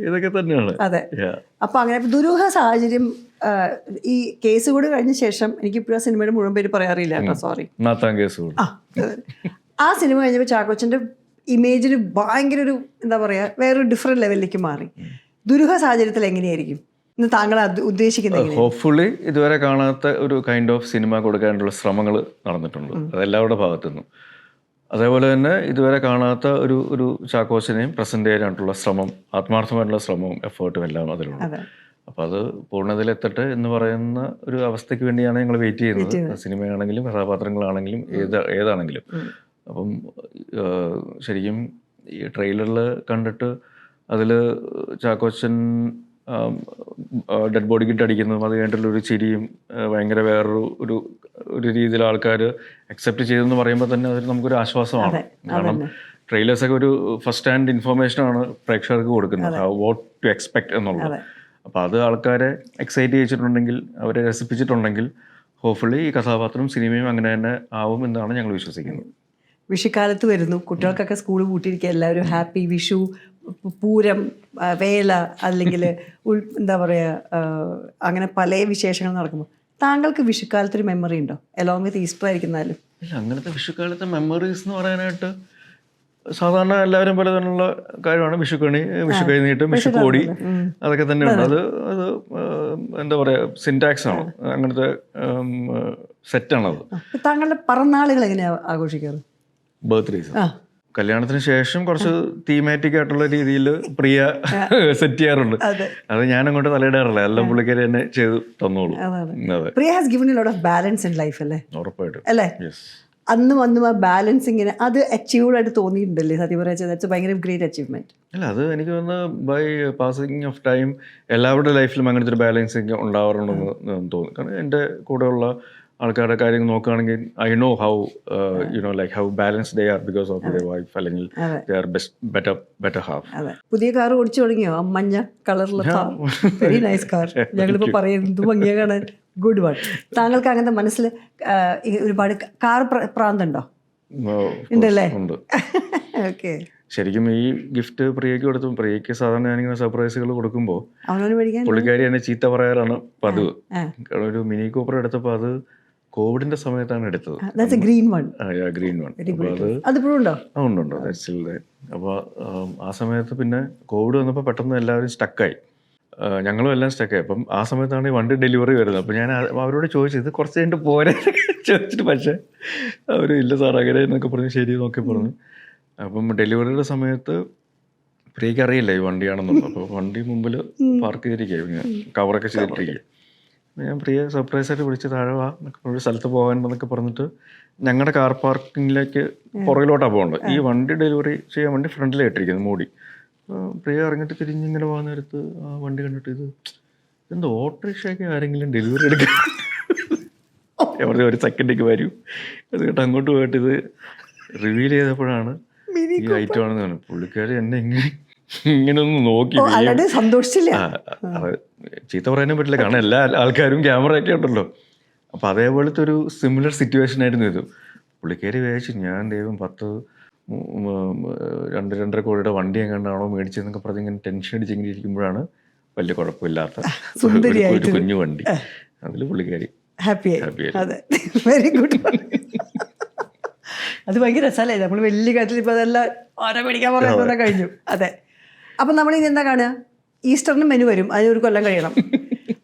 ഇതൊക്കെ തന്നെയാണ്. അതെ. അപ്പൊ അങ്ങനെ ദുരൂഹ സാഹചര്യം ഈ കേസ് കൂടി കഴിഞ്ഞ ശേഷം, എനിക്ക് ഇപ്പോഴും ആ സിനിമയുടെ മുഴുവൻ പേര് പറയാറില്ല കേട്ടോ, സോറി. ആ സിനിമ കഴിഞ്ഞപ്പോൾ ചാക്കോച്ചന്റെ ഇമേജിന് ഭയങ്കര ഒരു എന്താ പറയാ വേറൊരു ഡിഫറെന്റ് ലെവലിലേക്ക് മാറി. ദുരൂഹ സാഹചര്യത്തിൽ എങ്ങനെയായിരിക്കും ഇന്ന് താങ്കൾ ഉദ്ദേശിക്കുന്നത്? ഹോപ്പ്ഫുള്ളി ഇതുവരെ കാണാത്ത ഒരു കൈൻഡ് ഓഫ് സിനിമ കൊടുക്കാനുള്ള ശ്രമങ്ങൾ നടന്നിട്ടുണ്ട്, അതെല്ലാവരുടെ ഭാഗത്തു നിന്നും. അതേപോലെ തന്നെ ഇതുവരെ കാണാത്ത ഒരു ചാക്കോച്ചനെയും പ്രസന്റ് ചെയ്യാനായിട്ടുള്ള ശ്രമം, ആത്മാർത്ഥമായിട്ടുള്ള ശ്രമവും എഫേർട്ടും എല്ലാം അതിലുണ്ട്. അപ്പം അത് പൂർണ്ണതയിലെത്തട്ടെ എന്ന് പറയുന്ന ഒരു അവസ്ഥയ്ക്ക് വേണ്ടിയാണ് ഞങ്ങൾ വെയിറ്റ് ചെയ്യുന്നത്. സിനിമയാണെങ്കിലും കഥാപാത്രങ്ങളാണെങ്കിലും ഏതാണെങ്കിലും. അപ്പം ശരിക്കും ഈ ട്രെയിലറിൽ കണ്ടിട്ട് അതിൽ ചാക്കോച്ചൻ ഡെഡ് ബോഡിക്ക് ഇട്ടടിക്കുന്നതും അത് കഴിഞ്ഞിട്ടുള്ളൊരു ചിരിയും ഭയങ്കര വേറൊരു രീതിയിൽ ആൾക്കാർ അക്സെപ്റ്റ് ചെയ്തെന്ന് പറയുമ്പോൾ തന്നെ അതൊരു നമുക്കൊരു ആശ്വാസമാണ്. കാരണം ട്രെയിലേഴ്സൊക്കെ ഒരു ഫസ്റ്റ് ഹാൻഡ് ഇൻഫർമേഷനാണ് പ്രേക്ഷകർക്ക് കൊടുക്കുന്നത്, വാട്ട് ടു എക്സ്പെക്ട് എന്നുള്ളത്. അപ്പോൾ അത് ആൾക്കാരെ എക്സൈറ്റ് ചെയ്യിച്ചിട്ടുണ്ടെങ്കിൽ, അവരെ രസിപ്പിച്ചിട്ടുണ്ടെങ്കിൽ ഹോപ്പ്ഫുള്ളി ഈ കഥാപാത്രവും സിനിമയും അങ്ങനെ തന്നെ ആവും എന്നാണ് ഞങ്ങൾ വിശ്വസിക്കുന്നത്. വിഷുക്കാലത്ത് വരുന്നു, കുട്ടികൾക്കൊക്കെ സ്കൂൾ പൂട്ടിയിരിക്കുക, എല്ലാവരും ഹാപ്പി. വിഷു, പൂരം, വേല, അല്ലെങ്കിൽ എന്താ പറയുക, അങ്ങനെ പല വിശേഷങ്ങൾ നടക്കുമ്പോൾ താങ്കൾക്ക് വിഷുക്കാലത്തൊരു മെമ്മറി ഉണ്ടോ? അലോങ് വിത്ത് ഈസ്റ്റർ ആയിരിക്കുന്നാലും ഇല്ല, അങ്ങനത്തെ വിഷുക്കാലത്തെ മെമ്മറീസ് എന്ന് പറയാനായിട്ട് സാധാരണ എല്ലാവരും പോലെ തന്നെയുള്ള കാര്യമാണ് വിഷുക്കണി, വിഷു കൈനീട്ടം, വിഷു കോടി, അതൊക്കെ തന്നെയുണ്ട്. അത് എന്താ പറയുക, സിൻടാക്സ് ആണ്, അങ്ങനത്തെ സെറ്റാണത്. താങ്കളുടെ പിറന്നാളുകൾ എങ്ങനെയാണ് ആഘോഷിക്കാറ്? ബർത്ത്ഡേസ് കല്യാണത്തിന് ശേഷം കുറച്ച് തീമാറ്റിക് ആയിട്ടുള്ള രീതിയിൽ പ്രിയ സെറ്റ് ചെയ്യാറുണ്ട്. അത് ഞാൻ അങ്ങോട്ട് തലയിടാറില്ല, എല്ലാം പുള്ളിക്കാരി തന്നെ ചെയ്ത് തന്നോളൂ. അതെ, Priya has given a lot of balance in life അല്ലേ? ഉറപ്പായിട്ടും അല്ലേ? യെസ്. അന്നും ആ ബാലൻസ് ഇങ്ങനെ അത് അച്ചീവ്ഡ് ആയിട്ട് തോന്നിയിട്ടുണ്ടല്ലേ സത്യം പറയാ? ദാറ്റ്സ് എ ഭയങ്കര ഗ്രേറ്റ് അച്ചീവ്മെന്റ്. അല്ല, അത് എനിക്ക് തോന്നുന്നു ബൈ പാസിങ് ഓഫ് ടൈം എല്ലാവരുടെ ലൈഫിലും അങ്ങനത്തെ ഒരു ബാലൻസിങ് ഉണ്ടാവാറുണ്ടെന്ന് തോന്നുന്നു. കാരണം എൻ്റെ കൂടെയുള്ള ആൾക്കാരുടെ കാര്യം നോക്കുകയാണെങ്കിൽ I know how like how balance they are because of the wife, അല്ലെങ്കിൽ ദേ ആർ ബെറ്റർ ഹാഫ്. പുതിയ കാർ ഓടിച്ചു തുടങ്ങിയോ? മഞ്ഞ കളറിലുള്ള വെരി നൈസ് കാർ. ഞങ്ങളിപ്പോൾ പറയുന്നത് ഭംഗിയ കാണാൻ. Good one. താങ്കൾക്ക് അങ്ങനത്തെ മനസ്സിൽ ഒരുപാട് കാർ പ്രാന്തുണ്ടോ? ഉണ്ടല്ലേ? ഉണ്ട്. ഓക്കെ. ശരിക്കും ഈ ഗിഫ്റ്റ് പ്രിയയ്ക്ക് കൊടുത്തു. പ്രിയയ്ക്ക് സാധാരണ ഞാനിങ്ങനെ സർപ്രൈസുകൾ കൊടുക്കുമ്പോൾ മേടിക്കാൻ പുള്ളിക്കാരി എന്നെ ചീത്ത പറയാറാണ് പതിവ്. കാരണം ഒരു മിനി കൂപ്പർ എടുത്തപ്പോൾ അത് കോവിഡിന്റെ സമയത്താണ് എടുത്തത്. Green one. Green one. ഉണ്ട്. അപ്പോൾ ആ സമയത്ത് പിന്നെ കോവിഡ് വന്നപ്പോൾ പെട്ടെന്ന് എല്ലാവരും സ്റ്റക്കായി, ഞങ്ങളും എല്ലാം സ്റ്റക്കായി. അപ്പം ആ സമയത്താണ് ഈ വണ്ടി ഡെലിവറി വരുന്നത്. അപ്പോൾ ഞാൻ അവരോട് ചോദിച്ചു, ഇത് കുറച്ച് കഴിഞ്ഞിട്ട് പോരെ ചോദിച്ചിട്ട്, പക്ഷേ അവർ ഇല്ല സാർ അങ്ങനെ എന്നൊക്കെ പറഞ്ഞു. ശരി നോക്കി പറഞ്ഞു. അപ്പം ഡെലിവറിയുടെ സമയത്ത് പ്രിയക്ക് അറിയില്ല ഈ വണ്ടിയാണെന്നുള്ളത്. അപ്പോൾ വണ്ടി മുമ്പിൽ പാർക്ക് ചെയ്തിരിക്കുക, കവറൊക്കെ ചെയ്തിട്ടിരിക്കുക. ഞാൻ പ്രിയ സർപ്രൈസായിട്ട് വിളിച്ച് താഴെ വാ എന്നൊക്കെ ഒരു സ്ഥലത്ത് പോകാനെന്നൊക്കെ പറഞ്ഞിട്ട് ഞങ്ങളുടെ കാർ പാർക്കിങ്ങിലേക്ക് പുറകിലോട്ടാണ് പോകേണ്ടത്. ഈ വണ്ടി ഡെലിവറി ചെയ്യാൻ വേണ്ടി ഫ്രണ്ടിലായിട്ടിരിക്കുന്നത് മൂടി. പ്രിയ ഇറങ്ങിയിട്ട് തിരിഞ്ഞിങ്ങനെ പോകുന്ന നേരത്ത് ആ വണ്ടി കണ്ടിട്ട് എന്താ ഓട്ടോറിക്ഷയ്ക്ക് ആരെങ്കിലും ഡെലിവറി എടുക്കുക എവിടെ ഒരു സെക്കൻഡേക്ക് വരൂ. അത് കേട്ട് അങ്ങോട്ട് പോയിട്ട് ഇത് റിവീൽ ചെയ്തപ്പോഴാണ് ഈ ഐറ്റം ആണെന്ന് പറഞ്ഞു. പുള്ളിക്കാരി എന്നെ ഇങ്ങനെ ഒന്ന് നോക്കി. സന്തോഷിച്ചില്ല. ചീത്ത പറയാനും പറ്റില്ല, കാരണം എല്ലാ ആൾക്കാരും ക്യാമറ ഒക്കെ ഉണ്ടല്ലോ. അപ്പം അതേപോലത്തെ ഒരു സിമിലർ സിറ്റുവേഷൻ ആയിരുന്നു ഇത്. പുള്ളിക്കാരി വിചാരിച്ചു ഞാൻ ദൈവം 2-2.5 കോടിയുടെ വണ്ടി എങ്ങാണ്ടാണോ മേടിച്ചതെന്നൊക്കെ പറഞ്ഞ് ഇങ്ങനെ ടെൻഷൻ അടിച്ചിങ്ങനെ ഇരിക്കുമ്പോഴാണ് വലിയ കുഴപ്പമില്ലാത്ത ഒരു കുഞ്ഞു വണ്ടി. അതിൽ പുള്ളിക്കാരി ഹാപ്പിയായി. Very good. അത് ഭയങ്കര രസമല്ലേ? നമ്മൾ വലിയ കാര്യത്തിൽ ഇപ്പോൾ അതെല്ലാം ഓരോ മേടിക്കാൻ പറയാൻ കഴിഞ്ഞു. അതെ. അപ്പം നമ്മളിനി എന്താ കാണുക? ഈസ്റ്ററിന് മെനു വരും, അതിനൊരു കൊല്ലം കഴിയണം.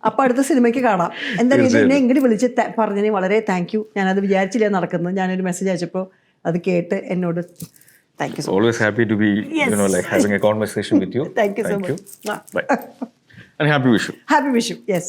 അപ്പോൾ അടുത്ത സിനിമയ്ക്ക് കാണാം. എന്തായാലും ഇത് എന്നെ ഇങ്ങോട്ട് വിളിച്ച് പറഞ്ഞതിന് വളരെ താങ്ക് യു. ഞാനത് വിചാരിച്ചില്ല നടക്കുന്നത്. ഞാനൊരു മെസ്സേജ് അയച്ചപ്പോൾ അത് കേട്ട് എന്നോട് thank you. Always happy to be having a conversation with you. Thank you so much. Bye. And happy Vishu. Happy Vishu. Yes.